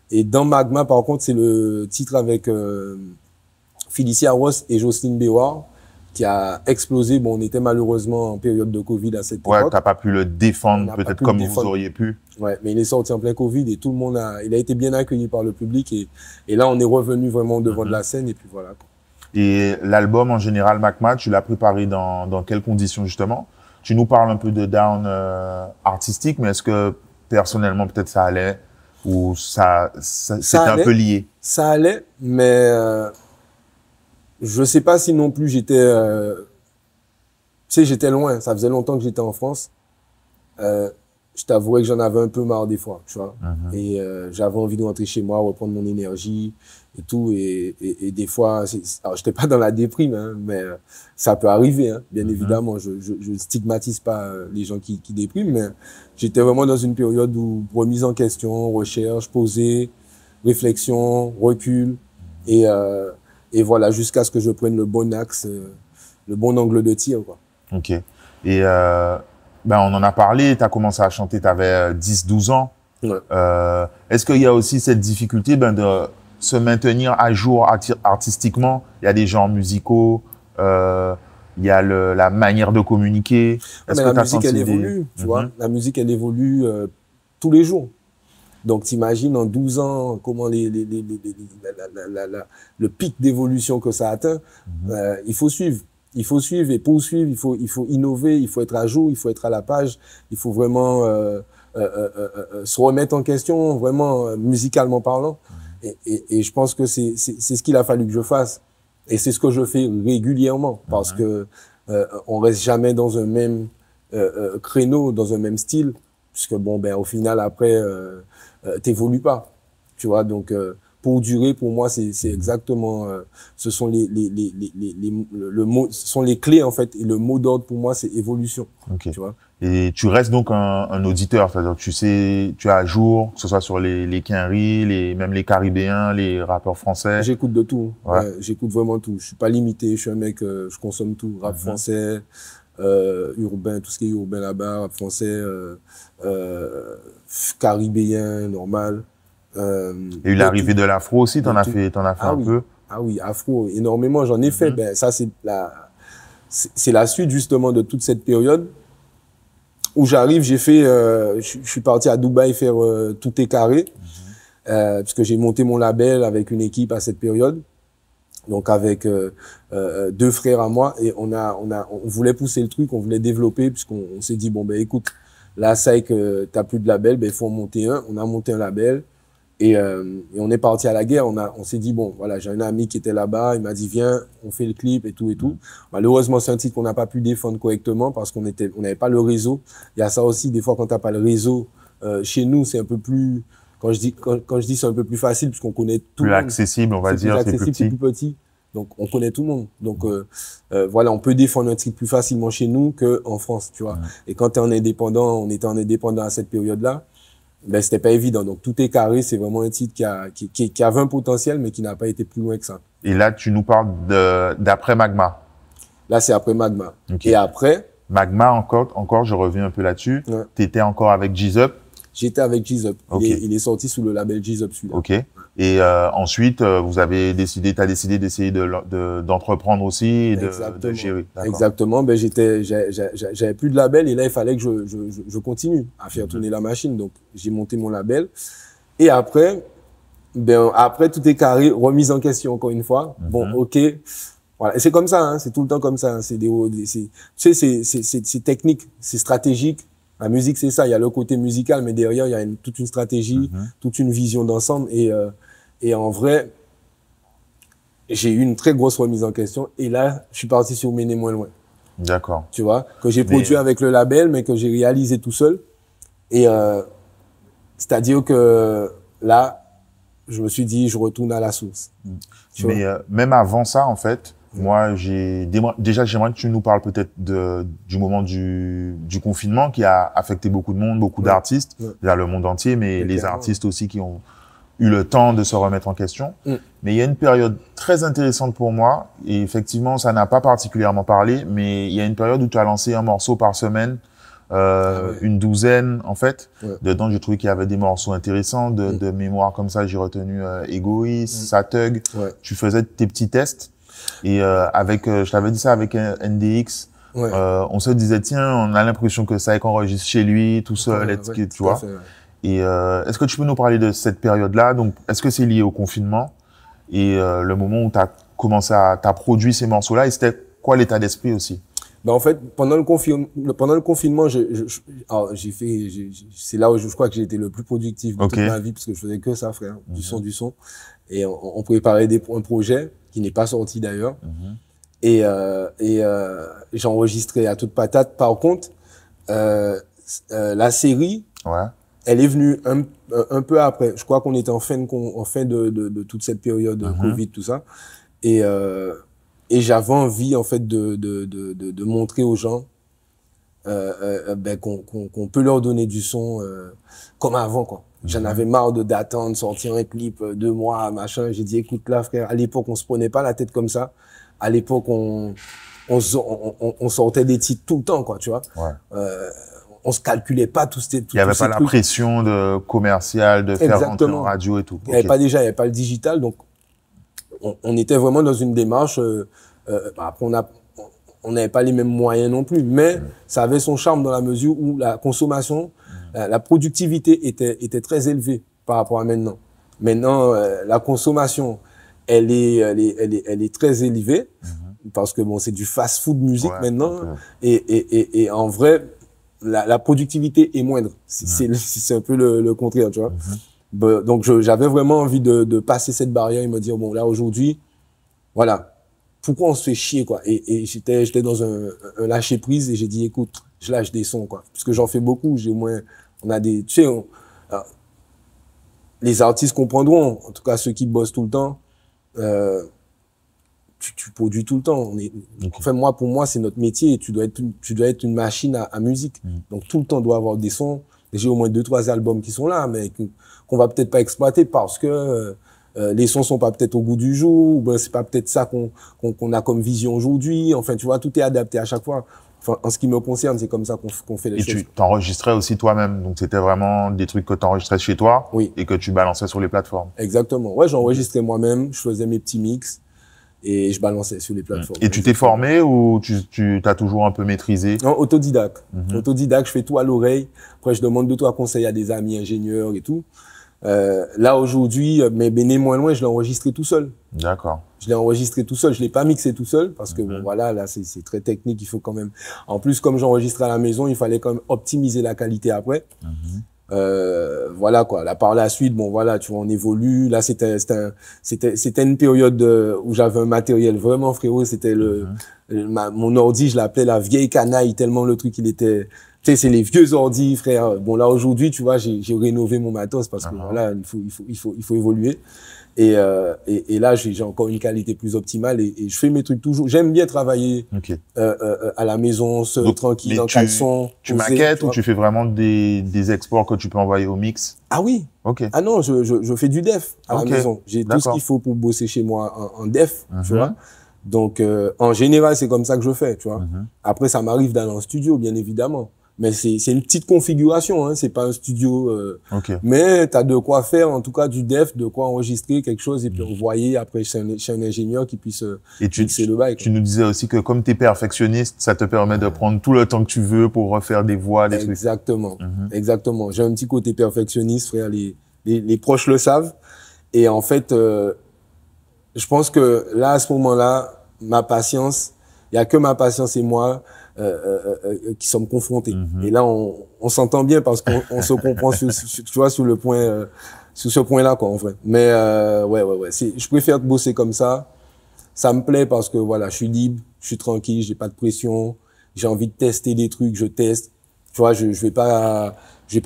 et dans Magma, par contre, c'est le titre avec Felicia Ross et Jocelyne Béouard qui a explosé. Bon, on était malheureusement en période de Covid à cette époque. Ouais, t'as pas pu le défendre peut-être comme vous auriez pu. Ouais, mais il est sorti en plein Covid et tout le monde il a été bien accueilli par le public et là, on est revenu vraiment devant de la scène et puis voilà. Et l'album, en général, Magma, tu l'as préparé dans quelles conditions justement? Tu nous parles un peu de down artistique, mais est-ce que personnellement, peut-être ça allait? Ou c'était un peu lié? Ça allait, mais je sais pas si non plus j'étais sais, j'étais loin. Ça faisait longtemps que j'étais en France. Je t'avouerais que j'en avais un peu marre des fois, tu vois. Et j'avais envie de rentrer chez moi, reprendre mon énergie et tout. Et des fois, alors j'étais pas dans la déprime, hein, mais ça peut arriver, hein, bien évidemment. Je stigmatise pas les gens qui dépriment, mais j'étais vraiment dans une période où remise en question, recherche, posée, réflexion, recul, et voilà, jusqu'à ce que je prenne le bon axe, le bon angle de tir, quoi. Ok. Et ben, on en a parlé, tu as commencé à chanter, tu avais 10-12 ans. Ouais. Est-ce qu'il y a aussi cette difficulté de se maintenir à jour artistiquement? Il y a des genres musicaux, il y a la manière de communiquer. Mais la musique, elle évolue, tu vois. La musique, elle évolue tous les jours. Donc, t'imagines en 12 ans comment le pic d'évolution que ça atteint. Il faut suivre. Il faut suivre et poursuivre, il faut innover, il faut être à jour, il faut être à la page, il faut vraiment se remettre en question, vraiment musicalement parlant. Et je pense que c'est ce qu'il a fallu que je fasse. Et c'est ce que je fais régulièrement, parce que on reste jamais dans un même créneau, dans un même style, puisque bon, ben au final après t'évolues pas, tu vois. Donc pour durer, pour moi, c'est exactement, ce sont ce sont les clés en fait, et le mot d'ordre pour moi, c'est évolution. Okay. Tu vois. Et tu restes donc un auditeur, c'est-à-dire tu sais, tu es à jour, que ce soit sur les Quinry, même les Caribéens, les rappeurs français. J'écoute de tout. Ouais. Ouais, j'écoute vraiment tout. Je suis pas limité. Je suis un mec, je consomme tout. Rap français, urbain, tout ce qui est urbain là-bas, rap français, caribéen, normal. Il y a eu l'arrivée de l'afro aussi, t'en as fait un peu. Ah oui, afro, énormément, j'en ai fait. Ben, ça, c'est la suite, justement, de toute cette période où j'arrive, je suis parti à Dubaï faire Tout est carré, puisque j'ai monté mon label avec une équipe à cette période. Donc, avec deux frères à moi, et on voulait pousser le truc, on voulait développer, puisqu'on s'est dit, bon, ben, écoute, là, ça y est que t'as plus de label, ben, il faut en monter un. On a monté un label. Et on est parti à la guerre. On s'est dit, bon, voilà, j'ai un ami qui était là-bas. Il m'a dit, viens, on fait le clip et tout et tout. Malheureusement, c'est un titre qu'on n'a pas pu défendre correctement parce qu'on n'avait pas le réseau. Il y a ça aussi, des fois, quand t'as pas le réseau, chez nous, c'est un peu plus, quand je dis c'est un peu plus facile puisqu'on connaît tout le monde. Plus accessible, on va dire, c'est plus petit. Donc, on connaît tout le monde. Donc, voilà, on peut défendre un titre plus facilement chez nous qu'en France, tu vois. Et quand t'es en indépendant, on était en indépendant à cette période-là. Ben, c'était pas évident. Donc, Tout est carré, c'est vraiment un titre qui avait un potentiel, mais qui n'a pas été plus loin que ça. Et là, tu nous parles d'après Magma. Là, c'est après Magma. Okay. Et après. Magma, encore, je reviens un peu là-dessus. Ouais. T'étais encore avec G-Up? J'étais avec G-Up. Okay. Il est sorti sous le label G-Up, celui-là. Ok. Et ensuite, t'as décidé d'essayer d'entreprendre aussi et de gérer. Exactement. Ben, j'avais plus de label et là, il fallait que je continue à faire tourner la machine. Donc, j'ai monté mon label. Et après, Tout est carré, remise en question encore une fois. Bon, ok. Voilà. Et c'est comme ça, hein. C'est tout le temps comme ça. Hein. C'est technique, c'est stratégique. La musique, c'est ça. Il y a le côté musical, mais derrière, il y a toute une stratégie, toute une vision d'ensemble. Et en vrai, j'ai eu une très grosse remise en question. Et là, je suis parti sur Mener moins loin. D'accord. Tu vois, que j'ai produit avec le label, mais que j'ai réalisé tout seul. Et c'est-à-dire que là, je me suis dit, je retourne à la source. Mais même avant ça, en fait, moi, déjà, j'aimerais que tu nous parles peut-être du moment du confinement qui a affecté beaucoup de monde, beaucoup d'artistes, déjà le monde entier, mais les artistes aussi qui ont eu le temps de se remettre en question. Mais il y a une période très intéressante pour moi, et effectivement, ça n'a pas particulièrement parlé, mais il y a une période où tu as lancé un morceau par semaine, une douzaine, en fait. Dedans, j'ai trouvé qu'il y avait des morceaux intéressants, de mémoire comme ça, j'ai retenu Égoïste, Satug. Tu faisais tes petits tests. Et je t'avais dit ça avec NDX, on se disait, tiens, on a l'impression que ça enregistre chez lui, tout seul, tu vois. Et est-ce que tu peux nous parler de cette période-là? Donc, est-ce que c'est lié au confinement? Et le moment où t'as produit ces morceaux-là, et c'était quoi l'état d'esprit aussi? Ben en fait, pendant le confinement, c'est là où je crois que j'ai été le plus productif de toute ma vie, parce que je faisais que ça, frère, du son. Et on préparait un projet qui n'est pas sorti d'ailleurs. Et j'ai enregistré à toute patate. Par contre, la série, elle est venue un peu après. Je crois qu'on était en fin de toute cette période Covid, tout ça. Et j'avais envie, en fait, de montrer aux gens qu'on peut leur donner du son comme avant, quoi. J'en avais marre d'attendre, sortir un clip 2 mois, machin. J'ai dit, écoute là, frère, à l'époque, on se prenait pas la tête comme ça. À l'époque, on sortait des titres tout le temps, quoi, tu vois. On se calculait pas tout. Il y avait pas la pression de commercial, de faire rentrer en radio et tout. Il y avait pas le digital, donc on était vraiment dans une démarche. Après, on n'avait pas les mêmes moyens non plus, mais ça avait son charme dans la mesure où la consommation, la productivité était très élevée par rapport à maintenant. Maintenant, la consommation, elle est très élevée parce que bon, c'est du fast-food musique maintenant, et en vrai, la productivité est moindre. C'est un peu le contraire, tu vois. Donc j'avais vraiment envie de passer cette barrière et me dire bon là aujourd'hui, voilà. Pourquoi on se fait chier, quoi. Et j'étais dans un lâcher prise et j'ai dit, écoute, je lâche des sons, quoi. Puisque j'en fais beaucoup, on a des, tu sais, les artistes comprendront, en tout cas ceux qui bossent tout le temps, tu produis tout le temps. Enfin, pour moi, c'est notre métier et tu dois être une machine à musique. Donc, tout le temps, on doit avoir des sons. J'ai au moins 2-3 albums qui sont là, mais qu'on va peut-être pas exploiter parce que, les sons sont pas peut-être au goût du jour, ou ben c'est pas peut-être ça qu'on a comme vision aujourd'hui. Enfin, tu vois, tout est adapté à chaque fois. Enfin, en ce qui me concerne, c'est comme ça qu'on fait les choses. Et tu t'enregistrais aussi toi-même, donc c'était vraiment des trucs que tu enregistrais chez toi et que tu balançais sur les plateformes. Exactement. Ouais, j'enregistrais moi-même, je faisais mes petits mix et je balançais sur les plateformes. Et tu t'es formé ou tu t'as toujours un peu maîtrisé? Non, autodidacte. Autodidacte, je fais tout à l'oreille. Après, je demande 2-3 conseils à des amis ingénieurs et tout. Là aujourd'hui, mais néanmoins loin, je l'ai enregistré tout seul. D'accord. Je l'ai enregistré tout seul, je l'ai pas mixé tout seul parce que bon voilà, là c'est très technique, il faut quand même. En plus comme j'enregistrais à la maison, il fallait quand même optimiser la qualité après. Voilà quoi. Là par la suite, bon voilà, tu vois, on évolue. Là c'était une période où j'avais un matériel vraiment frérot, c'était mon ordi, je l'appelais la vieille canaille tellement le truc il était. Tu sais, c'est les vieux ordi, frère. Bon, là, aujourd'hui, tu vois, j'ai rénové mon matos parce que, voilà, il faut évoluer. Et là, j'ai encore une qualité plus optimale et je fais mes trucs toujours. J'aime bien travailler, à la maison, tranquille, en caleçon. Tu maquettes ou tu fais vraiment des exports que tu peux envoyer au mix? Ah oui. Ah non, je fais du def à la maison. J'ai tout ce qu'il faut pour bosser chez moi en def, tu vois. Donc, en général, c'est comme ça que je fais, tu vois. Après, ça m'arrive d'aller en studio, bien évidemment. Mais c'est une petite configuration, hein, c'est pas un studio. Mais t'as de quoi faire, en tout cas du def, de quoi enregistrer quelque chose et puis envoyer après chez un ingénieur qui puisse fixer le bail. Tu nous disais aussi que comme t'es perfectionniste, ça te permet de prendre tout le temps que tu veux pour refaire des voix, des trucs. Exactement, exactement. J'ai un petit côté perfectionniste, frère. Les proches le savent. Et en fait, je pense que là, à ce moment-là, ma patience, il y a que ma patience et moi. Qui sommes confrontés. Et là, on s'entend bien parce qu'on se comprend tu vois, sur ce point-là, quoi, en vrai. Mais, ouais. Je préfère bosser comme ça. Ça me plaît parce que, voilà, je suis libre, je suis tranquille, j'ai pas de pression. J'ai envie de tester des trucs, je teste. Tu vois, je vais pas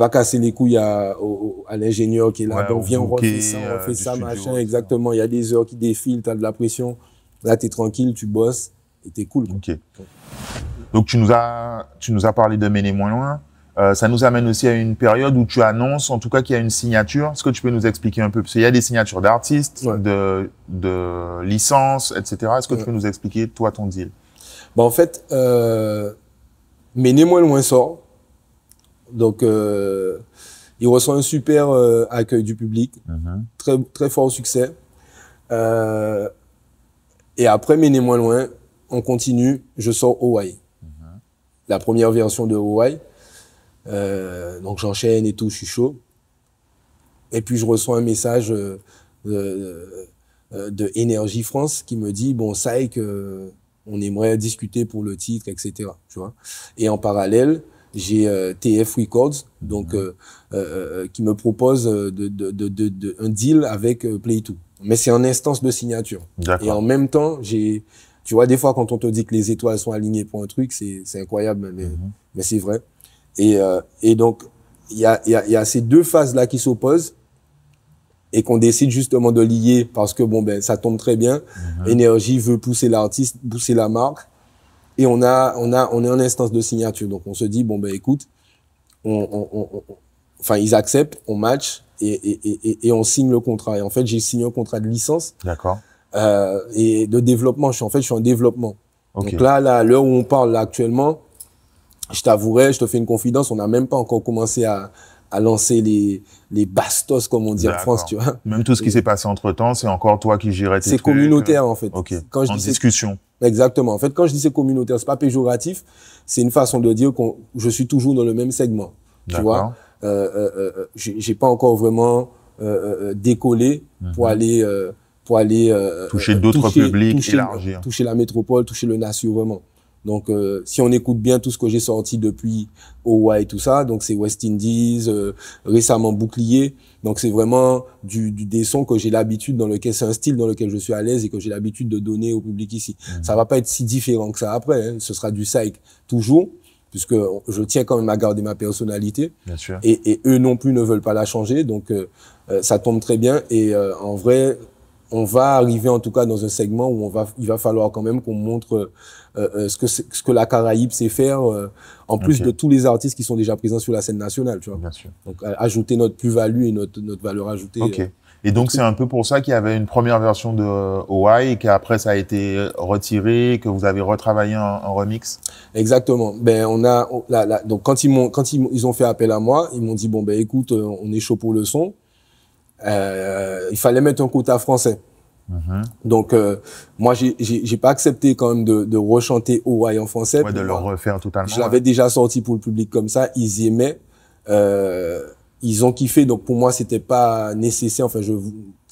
casser les couilles à l'ingénieur qui est là. Donc, viens, on refait ça, machin. Exactement. Il y a des heures qui défilent, t'as de la pression. Là, t'es tranquille, tu bosses et t'es cool. Donc, tu nous as parlé de Méné moins loin. Ça nous amène aussi à une période où tu annonces, en tout cas, qu'il y a une signature. Est-ce que tu peux nous expliquer un peu? Parce qu'il y a des signatures d'artistes, de licences, etc. Est-ce que tu peux nous expliquer, toi, ton deal? En fait, Méné moins loin sort. Donc, il reçoit un super accueil du public. Très, très fort succès. Et après Méné moins loin, on continue, je sors Hawaii. La première version de Hawaii. Donc j'enchaîne et tout, je suis chaud. Et puis je reçois un message de Énergie France qui me dit, bon, ça est que on aimerait discuter pour le titre, etc. Tu vois. Et en parallèle, j'ai TF Records, donc qui me propose un deal avec Play2. Mais c'est en instance de signature. Et en même temps, j'ai Tu vois, des fois, quand on te dit que les étoiles sont alignées pour un truc, c'est incroyable, mais c'est vrai. Et donc, il y a ces deux phases-là qui s'opposent et qu'on décide justement de lier parce que, bon, ben, ça tombe très bien. Énergie veut pousser l'artiste, pousser la marque. Et on est en instance de signature. Donc, on se dit, bon, ben, écoute, enfin, ils acceptent, on match et on signe le contrat. Et en fait, j'ai signé un contrat de licence. D'accord. Et de développement. Je suis en développement. Okay. Donc là, à l'heure où on parle là, actuellement, je t'avouerai, je te fais une confidence, on n'a même pas encore commencé à lancer les bastos, comme on dit en France, tu vois. Même tout ce qui s'est passé entre temps, c'est encore toi qui gérais tes trucs. C'est communautaire, en fait. Ok. Quand je en dis discussion. Exactement. En fait, quand je dis c'est communautaire, c'est pas péjoratif. C'est une façon de dire que je suis toujours dans le même segment. Tu vois. J'ai pas encore vraiment décollé pour aller toucher d'autres publics, élargir. Toucher la métropole, toucher le nation vraiment. Donc, si on écoute bien tout ce que j'ai sorti depuis OWA et tout ça, donc c'est West Indies, récemment Bouclier. Donc, c'est vraiment des sons que j'ai l'habitude c'est un style dans lequel je suis à l'aise et que j'ai l'habitude de donner au public ici. Ça va pas être si différent que ça après, hein. Ce sera du psych toujours, puisque je tiens quand même à garder ma personnalité. Bien sûr. Et eux non plus ne veulent pas la changer. Donc, ça tombe très bien. Et en vrai, on va arriver en tout cas dans un segment où il va falloir quand même qu'on montre ce que la Caraïbe sait faire, en plus de tous les artistes qui sont déjà présents sur la scène nationale, tu vois. Bien sûr. Donc, ajouter notre plus-value et notre valeur ajoutée. Ok. Et donc, c'est un peu pour ça qu'il y avait une première version de OWA et qu'après, ça a été retiré, que vous avez retravaillé en remix? Exactement. Ben, donc, quand ils ont fait appel à moi, ils m'ont dit, bon, ben, écoute, on est chaud pour le son. Il fallait mettre un quota français. Donc, moi, j'ai pas accepté quand même de rechanter OWA en français. Ouais, de le refaire totalement. Je l'avais déjà sorti pour le public comme ça. Ils aimaient. Ils ont kiffé. Donc, pour moi, c'était pas nécessaire. Enfin, je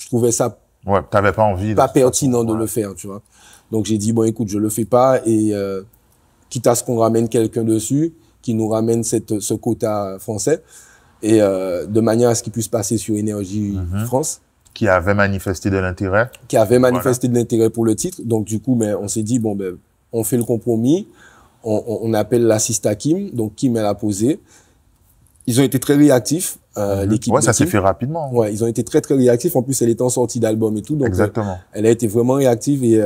trouvais ça. Ouais, t'avais pas envie. Pas pertinent de le faire, tu vois. Donc, j'ai dit, bon, écoute, je le fais pas. Et, quitte à ce qu'on ramène quelqu'un dessus, qui nous ramène ce quota français. Et, de manière à ce qu'il puisse passer sur Énergie France. Qui avait manifesté de l'intérêt. Qui avait manifesté de l'intérêt pour le titre. Donc, du coup, on s'est dit, bon, ben, on fait le compromis. On appelle l'assiste à Kim. Donc, Kim, elle a posé. Ils ont été très réactifs. L'équipe ouais, ça s'est fait rapidement. Ouais, ils ont été très, très réactifs. En plus, elle était en sortie d'album et tout. Donc, exactement. Elle a été vraiment réactive et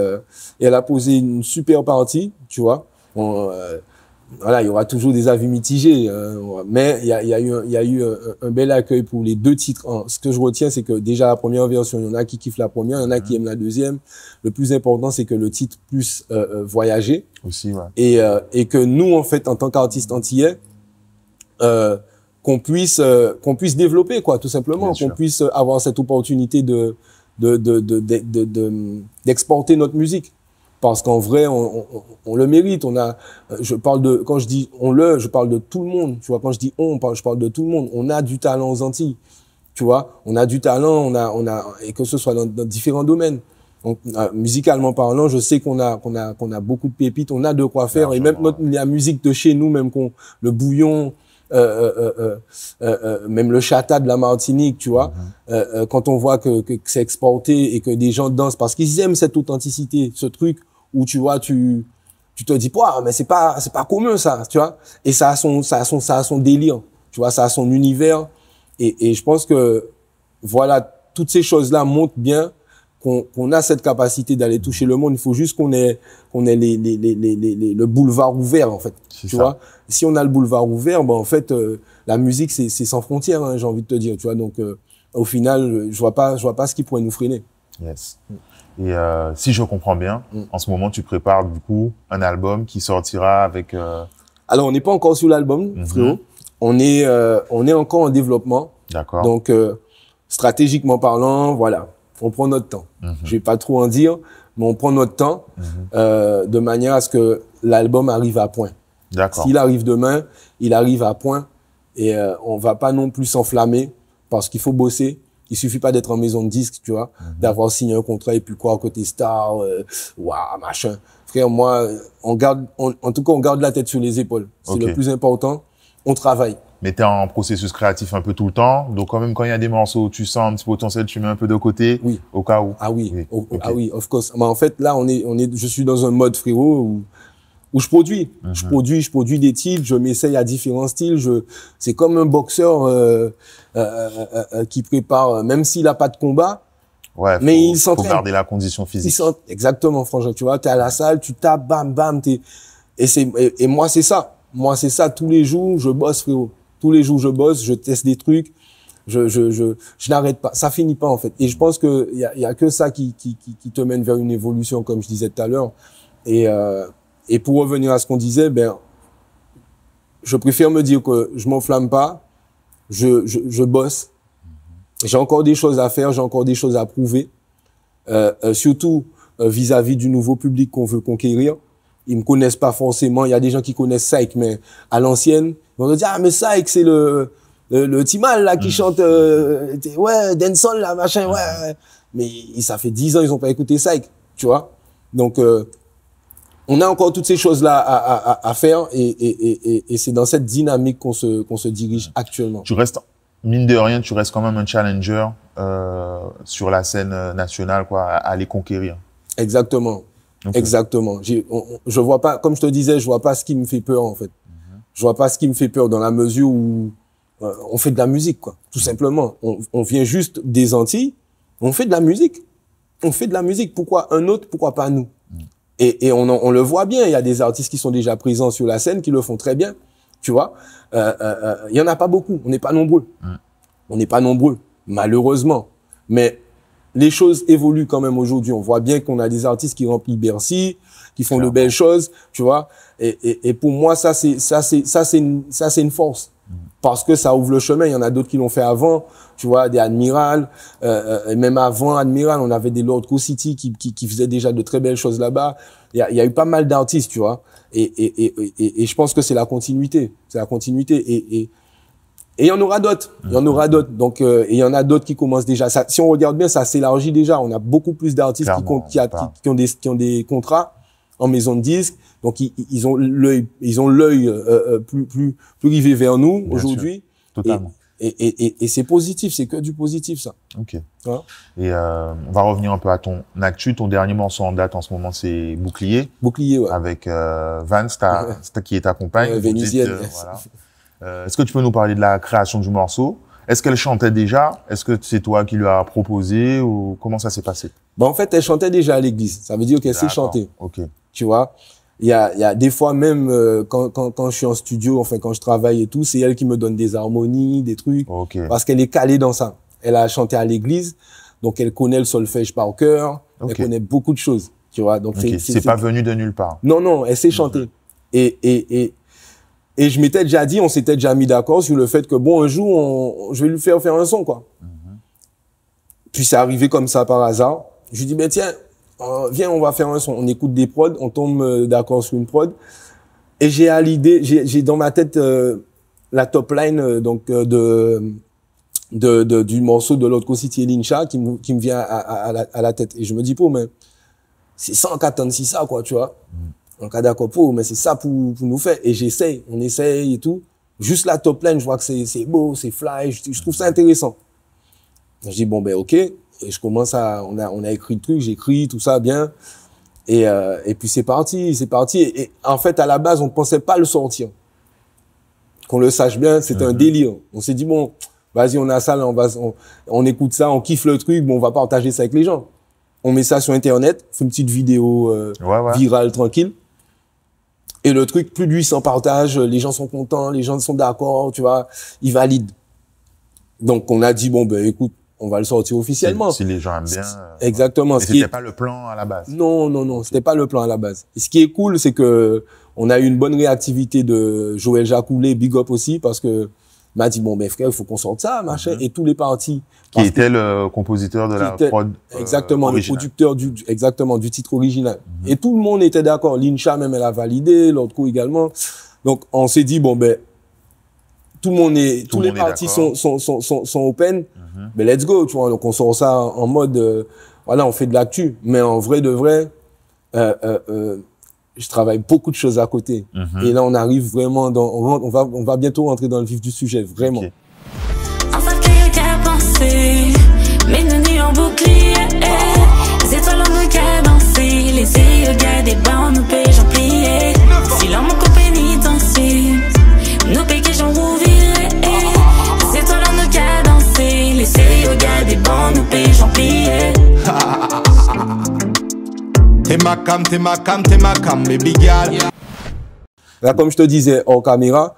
elle a posé une super partie, tu vois. Voilà, il y aura toujours des avis mitigés, mais il y a eu un bel accueil pour les deux titres. Ce que je retiens, c'est que déjà la première version, il y en a qui kiffent la première, il y en a qui aiment la deuxième. Le plus important, c'est que le titre puisse voyager. Aussi, ouais. Et que nous, en fait, en tant qu'artistes antillais, qu'on puisse développer, quoi, tout simplement, qu'on puisse avoir cette opportunité d'exporter notre musique. Parce qu'en vrai, on le mérite. Quand je dis je parle de tout le monde. Tu vois, quand je dis je parle de tout le monde. On a du talent aux Antilles. Tu vois, on a du talent, et que ce soit dans différents domaines. Donc, musicalement parlant, je sais qu'on a beaucoup de pépites, on a de quoi faire. Et même la musique de chez nous, même le bouillon, même le chata de la Martinique, tu vois, quand on voit que c'est exporté et que des gens dansent parce qu'ils aiment cette authenticité, ce truc où tu vois, tu te dis, mais c'est pas commun ça, tu vois, et ça a son délire, tu vois, ça a son univers, et je pense que voilà, toutes ces choses-là montrent bien qu'on a cette capacité d'aller toucher le monde. Il faut juste qu'on ait le boulevard ouvert, en fait. Tu vois, si on a le boulevard ouvert, en fait, la musique, c'est sans frontières, hein, j'ai envie de te dire, tu vois. Donc, au final, je vois pas ce qui pourrait nous freiner. Yes. Et si je comprends bien, en ce moment, tu prépares du coup un album qui sortira avec. Alors, on n'est pas encore sur l'album, frérot. On est encore en développement. D'accord. Donc, stratégiquement parlant, voilà. On prend notre temps. Je vais pas trop en dire, mais on prend notre temps de manière à ce que l'album arrive à point. D'accord. S'il arrive demain, il arrive à point et on va pas non plus s'enflammer parce qu'il faut bosser. Il suffit pas d'être en maison de disque, tu vois, d'avoir signé un contrat et puis quoi, côté star, machin. Frère, moi, en tout cas, on garde la tête sur les épaules. C'est le plus important. On travaille. mais tu es en processus créatif un peu tout le temps. Donc, quand même, quand il y a des morceaux où tu sens un petit potentiel, tu mets un peu de côté. Oui. Au cas où. Ah oui. Okay. Ah oui, of course. Mais en fait, là, je suis dans un mode frérot où je produis. Je produis des titres, je m'essaye à différents styles. C'est comme un boxeur qui prépare, même s'il a pas de combat. Ouais, mais il s'entraîne. Faut garder la condition physique. Exactement, franchement. Tu vois, t'es à la salle, tu tapes, bam, bam, et moi, c'est ça. Moi, c'est ça. Tous les jours, je bosse, frérot. Tous les jours, je bosse, je teste des trucs. Je n'arrête pas. Ça finit pas, en fait. Et je pense que y a que ça qui te mène vers une évolution, comme je disais tout à l'heure. Et pour revenir à ce qu'on disait, je préfère me dire que je m'enflamme pas. Je bosse. J'ai encore des choses à faire, j'ai encore des choses à prouver, surtout vis-à-vis du nouveau public qu'on veut conquérir. Ils me connaissent pas forcément. Il y a des gens qui connaissent Saïk, mais à l'ancienne, ils vont me dire ah mais Saïk c'est le Timal là qui chante ouais dancehall là machin ouais. Mais ça fait 10 ans ils ont pas écouté Saïk, tu vois. Donc on a encore toutes ces choses là à faire et c'est dans cette dynamique qu'on se dirige actuellement. Tu restes mine de rien, tu restes quand même un challenger sur la scène nationale, quoi, à les conquérir. Exactement. Okay. Exactement. Je vois pas, comme je te disais, je vois pas ce qui me fait peur, en fait. Je vois pas ce qui me fait peur dans la mesure où on fait de la musique, quoi. Tout simplement. On vient juste des Antilles, on fait de la musique. On fait de la musique. Pourquoi un autre, pourquoi pas nous? Et on le voit bien. Il y a des artistes qui sont déjà présents sur la scène, qui le font très bien. Tu vois, y en a pas beaucoup. On n'est pas nombreux. On n'est pas nombreux, malheureusement. Mais les choses évoluent quand même aujourd'hui. On voit bien qu'on a des artistes qui remplissent Bercy, qui font de belles choses, tu vois. Et pour moi, ça c'est une force. Parce que ça ouvre le chemin. Il y en a d'autres qui l'ont fait avant, tu vois, des Admiral. Et même avant Admiral, on avait des Lord Co City qui faisaient déjà de très belles choses là-bas. Il y a eu pas mal d'artistes, tu vois. Et je pense que c'est la continuité. C'est la continuité. Et il y en aura d'autres. Il y en aura d'autres. Donc, et il y en a d'autres qui commencent déjà. Ça, si on regarde bien, ça s'élargit déjà. On a beaucoup plus d'artistes qui ont des contrats en maison de disques. Donc, ils ont l'œil plus rivé vers nous aujourd'hui. Totalement. Et c'est positif. C'est que du positif, ça. Ok. Ouais. Et on va revenir un peu à ton actu. Ton dernier morceau en date en ce moment, c'est Bouclier. Bouclier, ouais. Avec Vance, qui est ta compagne. Vénusienne. Voilà. Est-ce que tu peux nous parler de la création du morceau? Est-ce qu'elle chantait déjà? Est-ce que c'est toi qui lui as proposé ou comment ça s'est passé? En fait, elle chantait déjà à l'église. Ça veut dire qu'elle sait chanter. Ok. Tu vois? Il y a des fois même quand je suis en studio, enfin quand je travaille et tout, c'est elle qui me donne des harmonies, des trucs. Okay. Parce qu'elle est calée dans ça. Elle a chanté à l'église, donc elle connaît le solfège par cœur. Elle connaît beaucoup de choses. Tu vois? Donc c'est pas venu de nulle part. Non, elle sait chanter. Et je m'étais déjà dit, on s'était déjà mis d'accord sur le fait que bon, un jour, je vais lui faire un son, quoi. Puis c'est arrivé comme ça par hasard. Je lui dis, ben tiens, viens, on va faire un son. On écoute des prods, on tombe d'accord sur une prod. Et j'ai à l'idée, j'ai dans ma tête la top line donc du morceau de Lord Co City et Lincha qui me vient à la tête. Et je me dis, mais c'est ça qu'attendre si ça, quoi, tu vois. En cas d'accord, mais c'est ça pour nous faire. Et on essaye et tout. Juste la top line, je vois que c'est beau, c'est fly, je trouve ça intéressant. Je dis, bon, ben, ok. Et je commence on a écrit le truc, j'écris, tout ça, bien. Et puis c'est parti. Et en fait, à la base, on ne pensait pas le sortir. Qu'on le sache bien, c'était un délire. On s'est dit, bon, vas-y, on a ça, là, on écoute ça, on kiffe le truc, bon, on va partager ça avec les gens. On met ça sur Internet, on fait une petite vidéo virale, tranquille. Et le truc, plus de 800 partages, les gens sont contents, les gens sont d'accord, tu vois, ils valident. Donc, on a dit, bon, ben, écoute, on va le sortir officiellement. Si les gens aiment bien. Exactement. Mais c'était pas le plan à la base. Non, c'était pas le plan à la base. Et ce qui est cool, c'est que on a eu une bonne réactivité de Joël Jacoulet, big up aussi, parce que m'a dit, bon, ben, frère, il faut qu'on sorte ça, machin, et tous les partis. Qui était le compositeur de la prod. Exactement, le producteur du titre original. Et tout le monde était d'accord. Lincha, même, elle a validé, l'autre coup également. Donc, on s'est dit, bon, ben, tous les partis sont open. Ben, let's go, tu vois. Donc, on sort ça en mode, voilà, on fait de l'actu. Mais en vrai de vrai, je travaille beaucoup de choses à côté. Et là, on arrive vraiment on va bientôt rentrer dans le vif du sujet, vraiment. Okay. Enfin, qu'il y a pensé, mais nous n'y en bouclier. Les étoiles en nous qu'à danser, les yeux gardés bas, nous paye, j'en plié. Si l'homme en compagnie danser, nous paye que j'en rouvirai. Les étoiles en nous qu'à danser, les yeux gardés bas, nous paye, j'en plié. T'es ma cam, baby girl. Là, comme je te disais hors caméra,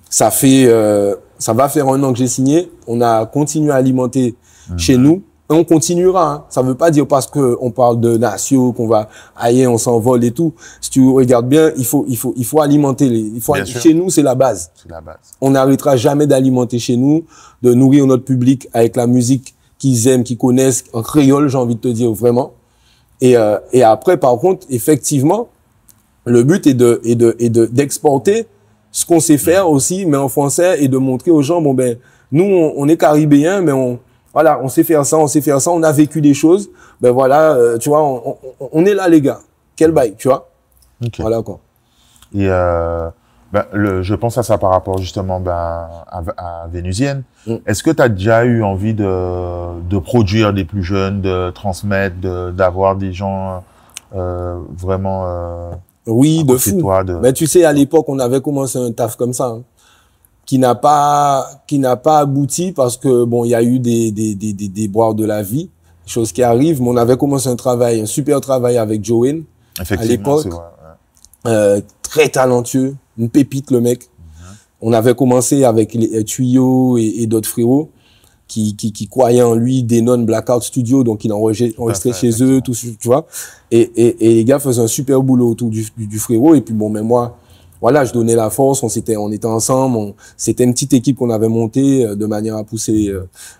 ça va faire 1 an que j'ai signé. On a continué à alimenter chez nous. Et on continuera. Hein. Ça veut pas dire parce que on parle de nation qu'on va ailleurs, on s'envole et tout. Si tu regardes bien, il faut alimenter chez nous, c'est la base. C'est la base. On n'arrêtera jamais d'alimenter chez nous, de nourrir notre public avec la musique qu'ils aiment, qu'ils connaissent, en créole, j'ai envie de te dire vraiment. Et après, par contre, effectivement, le but est d'exporter ce qu'on sait faire aussi, mais en français, et de montrer aux gens, bon ben, nous, on est caribéens, mais on sait faire ça, on a vécu des choses, ben voilà, tu vois, on est là, les gars. Quel bail, tu vois. Okay. Voilà, quoi. Et je pense à ça par rapport justement à Vénusienne. Est-ce que tu as déjà eu envie de produire des plus jeunes, de transmettre, d'avoir des gens vraiment oui, de fou. Mais tu sais, à l'époque, on avait commencé un taf comme ça, hein, qui n'a pas abouti parce que bon, il y a eu des boires de la vie, choses qui arrivent. Mais on avait commencé un super travail avec Joanne à l'époque. Très talentueux, une pépite le mec. On avait commencé avec les Tuyaux et d'autres frérots qui croyaient en lui, Denon Blackout Studio, donc il enregistrait chez eux, tout, tu vois. Et les gars faisaient un super boulot autour du frérot. Et puis bon, mais moi, voilà, je donnais la force, on était ensemble, c'était une petite équipe qu'on avait montée de manière à pousser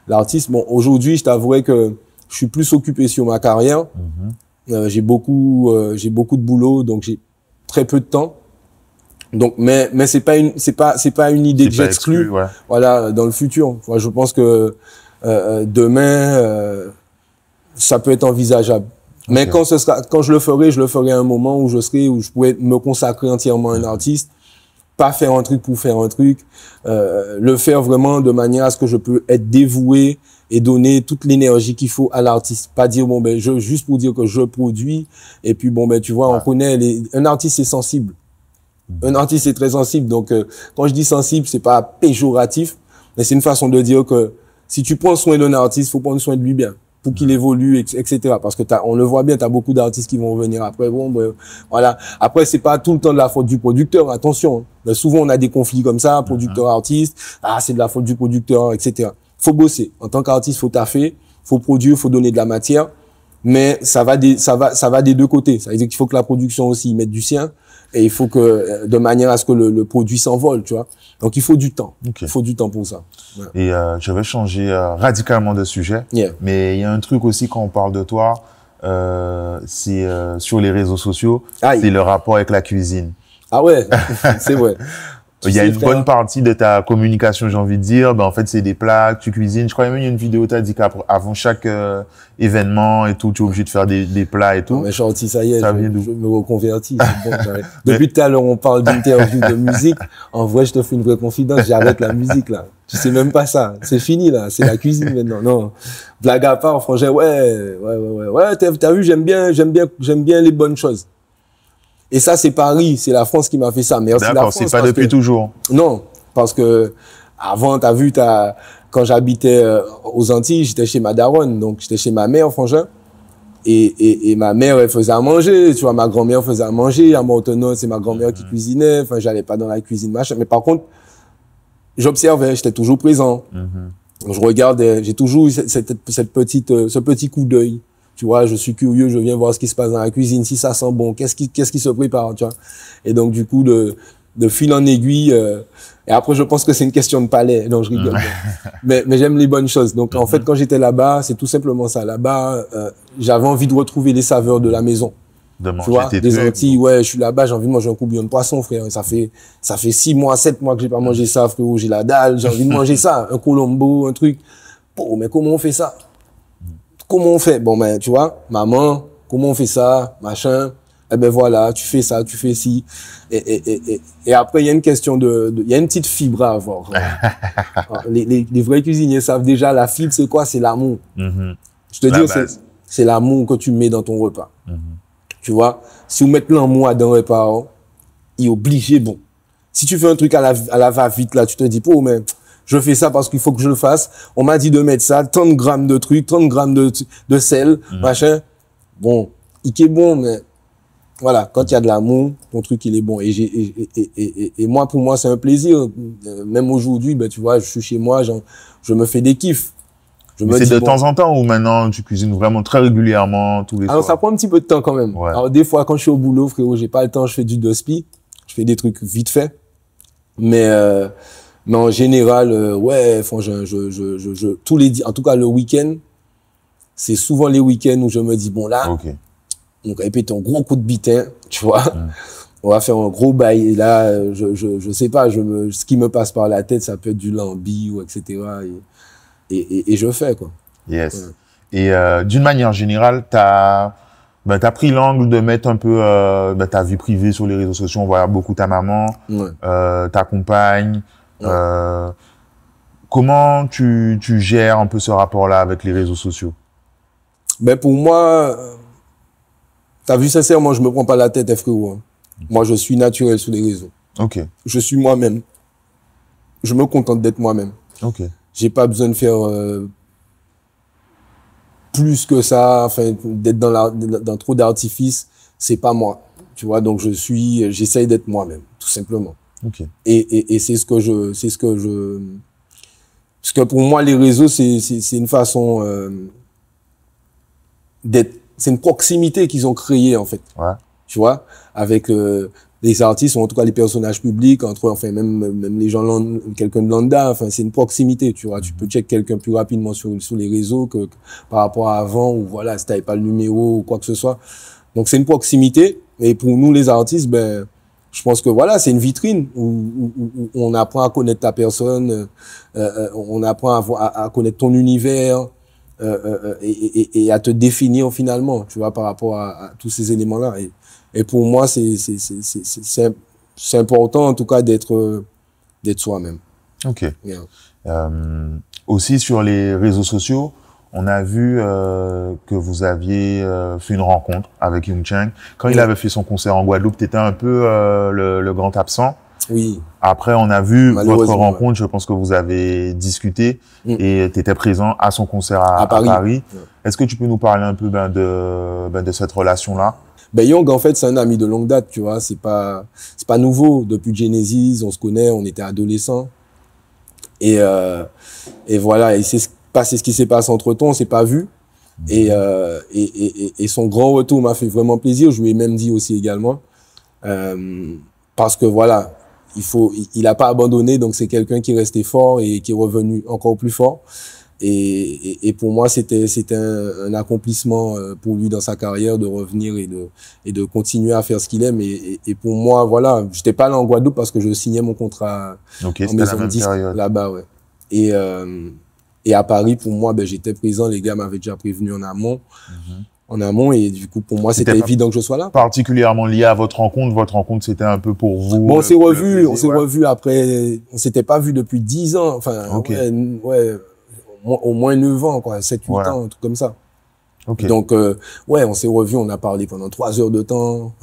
l'artiste. Bon, aujourd'hui, je t'avouerais que je suis plus occupé sur ma carrière. J'ai beaucoup de boulot, donc j'ai très peu de temps. Donc, mais c'est pas une idée que j'exclus. Ouais. Voilà, dans le futur. Moi, je pense que demain, ça peut être envisageable. Okay. Mais quand je le ferai à un moment où je pourrais me consacrer entièrement à un artiste, pas faire un truc pour faire un truc, le faire vraiment de manière à ce que je peux être dévoué et donner toute l'énergie qu'il faut à l'artiste. Pas dire, bon, ben, juste pour dire que je produis, et puis, bon, ben, tu vois, on connaît un artiste, c'est sensible. Un artiste, c'est très sensible. Donc, quand je dis sensible, c'est pas péjoratif, mais c'est une façon de dire que si tu prends soin d'un artiste, faut prendre soin de lui bien, pour qu'il évolue, etc. Parce que on le voit bien, t'as beaucoup d'artistes qui vont revenir après. Bon, ben, voilà. Après, c'est pas tout le temps de la faute du producteur, attention. Mais souvent, on a des conflits comme ça, producteur-artiste. Ah, c'est de la faute du producteur, etc. Faut bosser. En tant qu'artiste, faut taffer, faut produire, faut donner de la matière. Mais ça va des deux côtés. Ça veut dire qu'il faut que la production aussi mette du sien. Et il faut que, de manière à ce que le produit s'envole, tu vois. Donc, il faut du temps. Okay. Il faut du temps pour ça. Ouais. Et je vais changer radicalement de sujet. Yeah. Mais il y a un truc aussi quand on parle de toi, c'est sur les réseaux sociaux, c'est le rapport avec la cuisine. Ah ouais, c'est vrai. Il y a une bonne partie de ta communication, j'ai envie de dire. Ben, en fait, c'est des plats que tu cuisines. Je crois même il y a une vidéo où tu as dit qu'avant chaque événement et tout, tu es obligé de faire des plats et tout. Non, mais gentil, ça y est, je me reconvertis. Bon, depuis tout à l'heure, on parle d'interview de musique. En vrai, je te fais une vraie confidence, j'arrête la musique, là. Tu sais même pas ça. C'est fini, là. C'est la cuisine maintenant. Non. Blague à part, franchement, ouais, t'as vu, j'aime bien les bonnes choses. Et ça, c'est Paris, c'est la France qui m'a fait ça. Merci la France. D'accord, c'est pas depuis toujours. Non, parce que avant, t'as vu, quand j'habitais aux Antilles, j'étais chez ma daronne, donc j'étais chez ma mère, frangin. Et ma mère, elle faisait à manger, tu vois, ma grand-mère faisait à manger, à Mortonneau, c'est ma grand-mère qui cuisinait, enfin, j'allais pas dans la cuisine, machin. Mais par contre, j'observais, j'étais toujours présent. Donc, je regardais, j'ai toujours eu ce petit coup d'œil. Tu vois, je suis curieux, je viens voir ce qui se passe dans la cuisine, si ça sent bon, qu'est-ce qui se prépare, tu vois. Et donc, du coup, de fil en aiguille, et après, je pense que c'est une question de palais. Non, je rigole. mais j'aime les bonnes choses. Donc, en fait, quand j'étais là-bas, c'est tout simplement ça. Là-bas, j'avais envie de retrouver les saveurs de la maison. De manger, tu vois, des Antilles, ouais, je suis là-bas, j'ai envie de manger un coubillon de poisson, frère. Ça fait 6 mois, 7 mois que j'ai pas mangé ça, frérot. J'ai la dalle, j'ai envie de manger ça. Un colombo, un truc. Bon, mais comment on fait ça? Comment on fait? Bon, ben, tu vois, maman, comment on fait ça, machin. Eh ben voilà, tu fais ça, tu fais ci. Et après, il y a une question il y a une petite fibre à avoir. les vrais cuisiniers savent déjà, la fibre, c'est quoi? C'est l'amour. Je te dis, c'est l'amour que tu mets dans ton repas. Tu vois? Si vous mettez l'amour dans un repas, il est obligé, bon. Si tu fais un truc à la va-vite, là, tu te dis, oh, mais je fais ça parce qu'il faut que je le fasse. On m'a dit de mettre ça, 30 grammes de trucs, 30 grammes de sel, machin. Bon, il est bon, mais voilà, quand il y a de l'amour, ton truc, il est bon. Et moi, pour moi, c'est un plaisir. Même aujourd'hui, ben, tu vois, je suis chez moi, je me fais des kiffs. C'est de temps en temps ou maintenant tu cuisines vraiment très régulièrement tous les soirs? Alors, ça prend un petit peu de temps quand même. Ouais. Alors, des fois, quand je suis au boulot, frérot, j'ai pas le temps, je fais du dospi. Je fais des trucs vite fait. Mais en général, ouais, tous les, en tout cas, le week-end, c'est souvent les week-ends où je me dis, bon, là, donc, répète un gros coup de bitin, tu vois. On va faire un gros bail. Et là, je sais pas, ce qui me passe par la tête, ça peut être du lambi ou etc. Et je fais, quoi. Yes. Ouais. Et d'une manière générale, t'as pris l'angle de mettre un peu ta vie privée sur les réseaux sociaux. On voit beaucoup ta maman, ta compagne. Comment tu gères un peu ce rapport-là avec les réseaux sociaux? Ben pour moi, t'as vu, sincèrement, je me prends pas la tête, frérot. Moi, je suis naturel sur les réseaux. Je suis moi-même. Je me contente d'être moi-même. J'ai pas besoin de faire plus que ça, enfin, d'être dans trop d'artifices. C'est pas moi. Tu vois, donc j'essaye d'être moi-même, tout simplement. Et c'est ce que parce que pour moi, les réseaux, c'est une façon c'est une proximité qu'ils ont créée, en fait. Tu vois, avec les artistes, ou en tout cas les personnages publics, enfin, même les gens, quelqu'un de lambda, enfin, c'est une proximité, tu vois. Tu peux check quelqu'un plus rapidement sur les réseaux que par rapport à avant, ou voilà, si t'avais pas le numéro ou quoi que ce soit. Donc, c'est une proximité. Et pour nous, les artistes, ben, je pense que voilà, c'est une vitrine où on apprend à connaître ta personne, on apprend à connaître ton univers, et à te définir finalement, tu vois, par rapport à tous ces éléments-là. Et pour moi, c'est important, en tout cas, d'être soi-même. Aussi sur les réseaux sociaux, on a vu que vous aviez fait une rencontre avec Young Chang. Quand il avait fait son concert en Guadeloupe, tu étais un peu le grand absent. Après, on a vu votre rencontre. Je pense que vous avez discuté et tu étais présent à son concert à Paris. Est-ce que tu peux nous parler un peu de cette relation-là? Ben Young, en fait, c'est un ami de longue date, tu vois. C'est pas nouveau. Depuis Genesis, on se connaît, on était adolescents. Et voilà. Et c'est passé ce qui s'est passé entre temps, on s'est pas vu. Et son grand retour m'a fait vraiment plaisir. Je lui ai même dit aussi également. Parce que voilà, il a pas abandonné, donc c'est quelqu'un qui est resté fort et qui est revenu encore plus fort. Et pour moi, c'était un accomplissement pour lui dans sa carrière de revenir et de continuer à faire ce qu'il aime. Et pour moi, voilà, j'étais pas là en Guadeloupe parce que je signais mon contrat en maison de disque là-bas, ouais. Et à Paris, pour moi, ben, j'étais présent. Les gars m'avaient déjà prévenu en amont. En amont, et du coup, pour moi, c'était évident que je sois là. Particulièrement lié à votre rencontre, c'était un peu pour vous. Bon, on s'est revu après, on s'était pas vu depuis 10 ans, enfin, au moins 9 ans, quoi, 7-8 ans, un truc comme ça. Donc, ouais, on s'est revu, on a parlé pendant 3 heures de temps.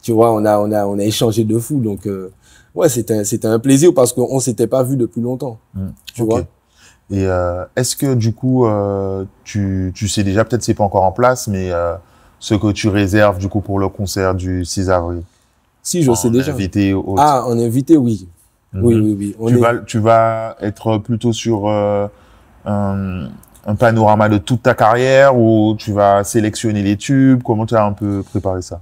Tu vois, on a échangé de fou, donc, ouais, c'était un plaisir parce qu'on s'était pas vu depuis longtemps. Tu vois. Et est-ce que du coup, tu sais déjà, peut-être c'est pas encore en place, mais ce que tu réserves du coup pour le concert du 6 avril? Si, je sais déjà. Invité en invité, oui. Oui. Tu vas être plutôt sur un panorama de toute ta carrière ou tu vas sélectionner les tubes? Comment tu as un peu préparé ça?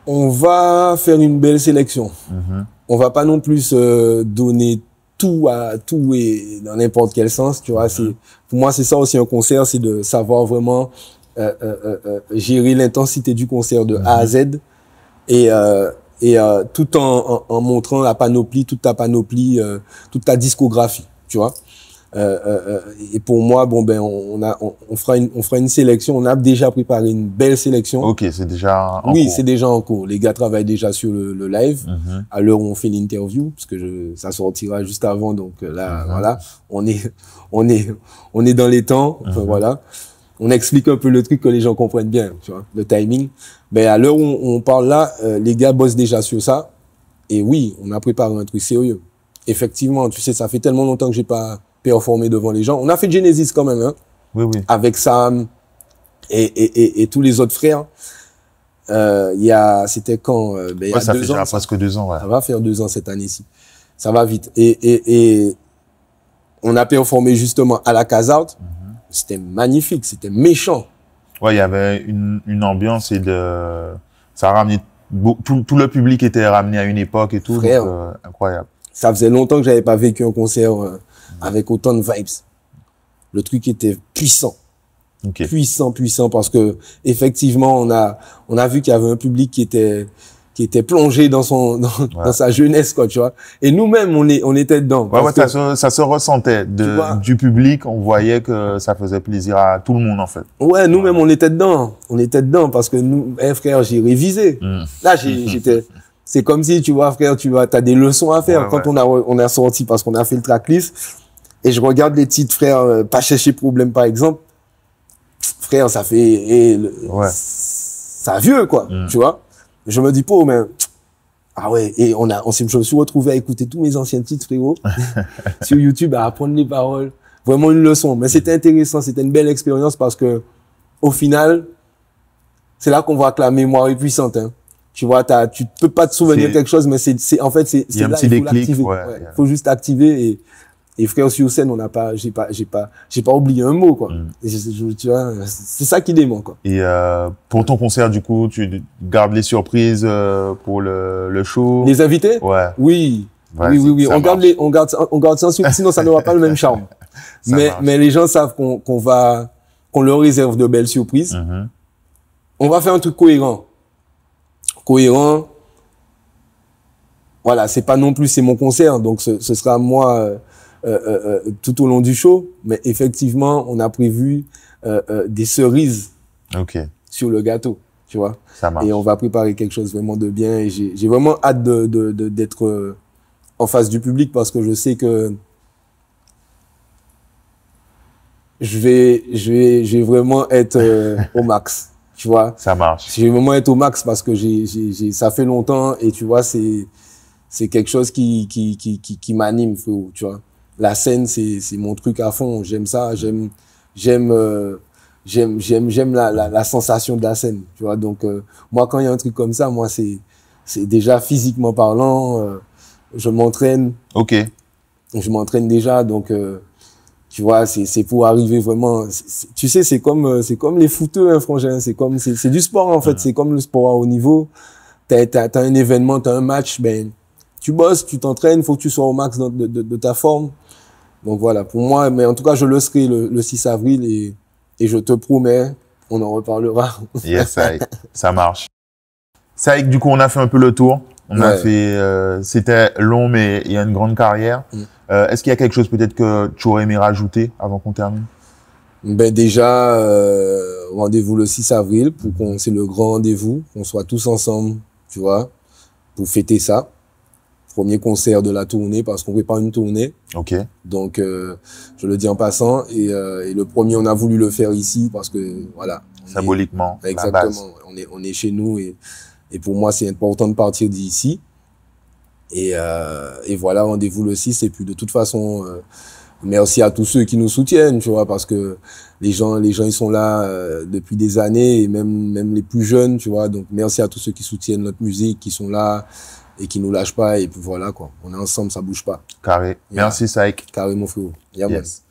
On va faire une belle sélection. On va pas non plus donner tout et dans n'importe quel sens, tu vois. Pour moi, c'est ça aussi un concert, c'est de savoir vraiment gérer l'intensité du concert de A à Z et tout en montrant la panoplie, toute ta panoplie, toute ta discographie, tu vois. Et pour moi, bon ben, on fera une sélection. On a déjà préparé une belle sélection. Ok, c'est déjà en cours. Oui, c'est déjà en cours. Les gars travaillent déjà sur le live à l'heure où on fait l'interview, parce que ça sortira juste avant. Donc là, voilà, on est dans les temps. Enfin, voilà, on explique un peu le truc que les gens comprennent bien, tu vois, le timing. Mais à l'heure où on parle là, les gars bossent déjà sur ça. Et oui, on a préparé un truc sérieux. Effectivement, tu sais, ça fait tellement longtemps que j'ai pas performé devant les gens. On a fait Genesis quand même, hein. Oui, oui. Avec Sam et tous les autres frères. C'était quand? Il y a ça 2 fait ans. déjà presque 2 ans, ouais. Ça va faire 2 ans cette année-ci. Ça va vite. Et on a performé justement à la Casout. C'était magnifique, c'était méchant. Ouais, il y avait une ambiance et ça a ramené tout le public était ramené à une époque et tout. Frère, donc, incroyable. Ça faisait longtemps que j'avais pas vécu un concert avec autant de vibes. Le truc était puissant. Okay. Puissant parce que effectivement on a vu qu'il y avait un public qui était plongé dans sa jeunesse, quoi, tu vois. Et nous-mêmes on était dedans. Ouais, ça se ressentait du public, on voyait que ça faisait plaisir à tout le monde en fait. Ouais, nous-mêmes on était dedans parce que nous, frère, j'ai révisé. Là c'est comme si, tu vois, frère, t'as des leçons à faire. Quand on a sorti, parce qu'on a fait le tracklist, et je regarde les titres, frère, Pas chercher problème, par exemple. Frère, ça fait, ça vieux, quoi, tu vois. Je me dis pas, mais, ah ouais, et je me suis retrouvé à écouter tous mes anciens titres, frérot, sur YouTube, à apprendre les paroles. Vraiment une leçon. Mais c'était intéressant, c'était une belle expérience parce que, au final, c'est là qu'on voit que la mémoire est puissante, hein. Tu vois, tu peux pas te souvenir de quelque chose, mais en fait, c'est là, il faut l'activer. Il faut juste activer et frère, sur scène, j'ai pas oublié un mot, quoi. Tu vois, c'est ça qui dément, quoi. Et, pour ton concert, du coup, tu gardes les surprises, pour le show? Les invités? Ouais. Oui. Oui. On garde ça, sinon ça n'aura pas le même charme. Mais les gens savent qu'on leur réserve de belles surprises. On va faire un truc cohérent. Voilà, c'est pas non plus, c'est mon concert, donc ce sera moi tout au long du show, mais effectivement, on a prévu des cerises sur le gâteau, tu vois. Ça marche. Et on va préparer quelque chose vraiment de bien, et j'ai vraiment hâte d'être en face du public parce que je sais que je vais vraiment être au max. Tu vois, ça marche. Je vais vraiment être au max parce que ça fait longtemps et tu vois, c'est quelque chose qui m'anime, frérot, tu vois. La scène, c'est mon truc à fond. J'aime ça, j'aime la sensation de la scène, tu vois. Donc, moi, quand il y a un truc comme ça, moi, c'est déjà physiquement parlant, je m'entraîne. Ok. Je m'entraîne déjà, donc, tu vois, c'est pour arriver vraiment, tu sais, c'est comme les footeux, hein, frangin, c'est du sport, en fait, c'est comme le sport à haut niveau. T'as un événement, t'as un match, ben, tu bosses, tu t'entraînes, faut que tu sois au max de ta forme. Donc voilà, pour moi, mais en tout cas, je le serai le 6 avril et je te promets, on en reparlera. Yes, ça marche. Saïk, du coup, on a fait un peu le tour. On a fait, c'était long, mais il y a une grande carrière. Est-ce qu'il y a quelque chose peut-être que tu aurais aimé rajouter avant qu'on termine? Ben déjà, rendez-vous le 6 avril c'est le grand rendez-vous, qu'on soit tous ensemble, tu vois, pour fêter ça. Premier concert de la tournée parce qu'on prépare une tournée. Ok. Donc, je le dis en passant et le premier, on a voulu le faire ici parce que voilà. Symboliquement. Exactement. On est chez nous et pour moi, c'est important de partir d'ici. Et voilà, rendez-vous le 6. Et puis, de toute façon, merci à tous ceux qui nous soutiennent, tu vois, parce que les gens, ils sont là depuis des années, et même les plus jeunes, tu vois. Donc, merci à tous ceux qui soutiennent notre musique, qui sont là et qui nous lâchent pas. Et puis voilà, quoi. On est ensemble, ça bouge pas. Carré. Merci, Saïk. Carré, mon frérot. Yes.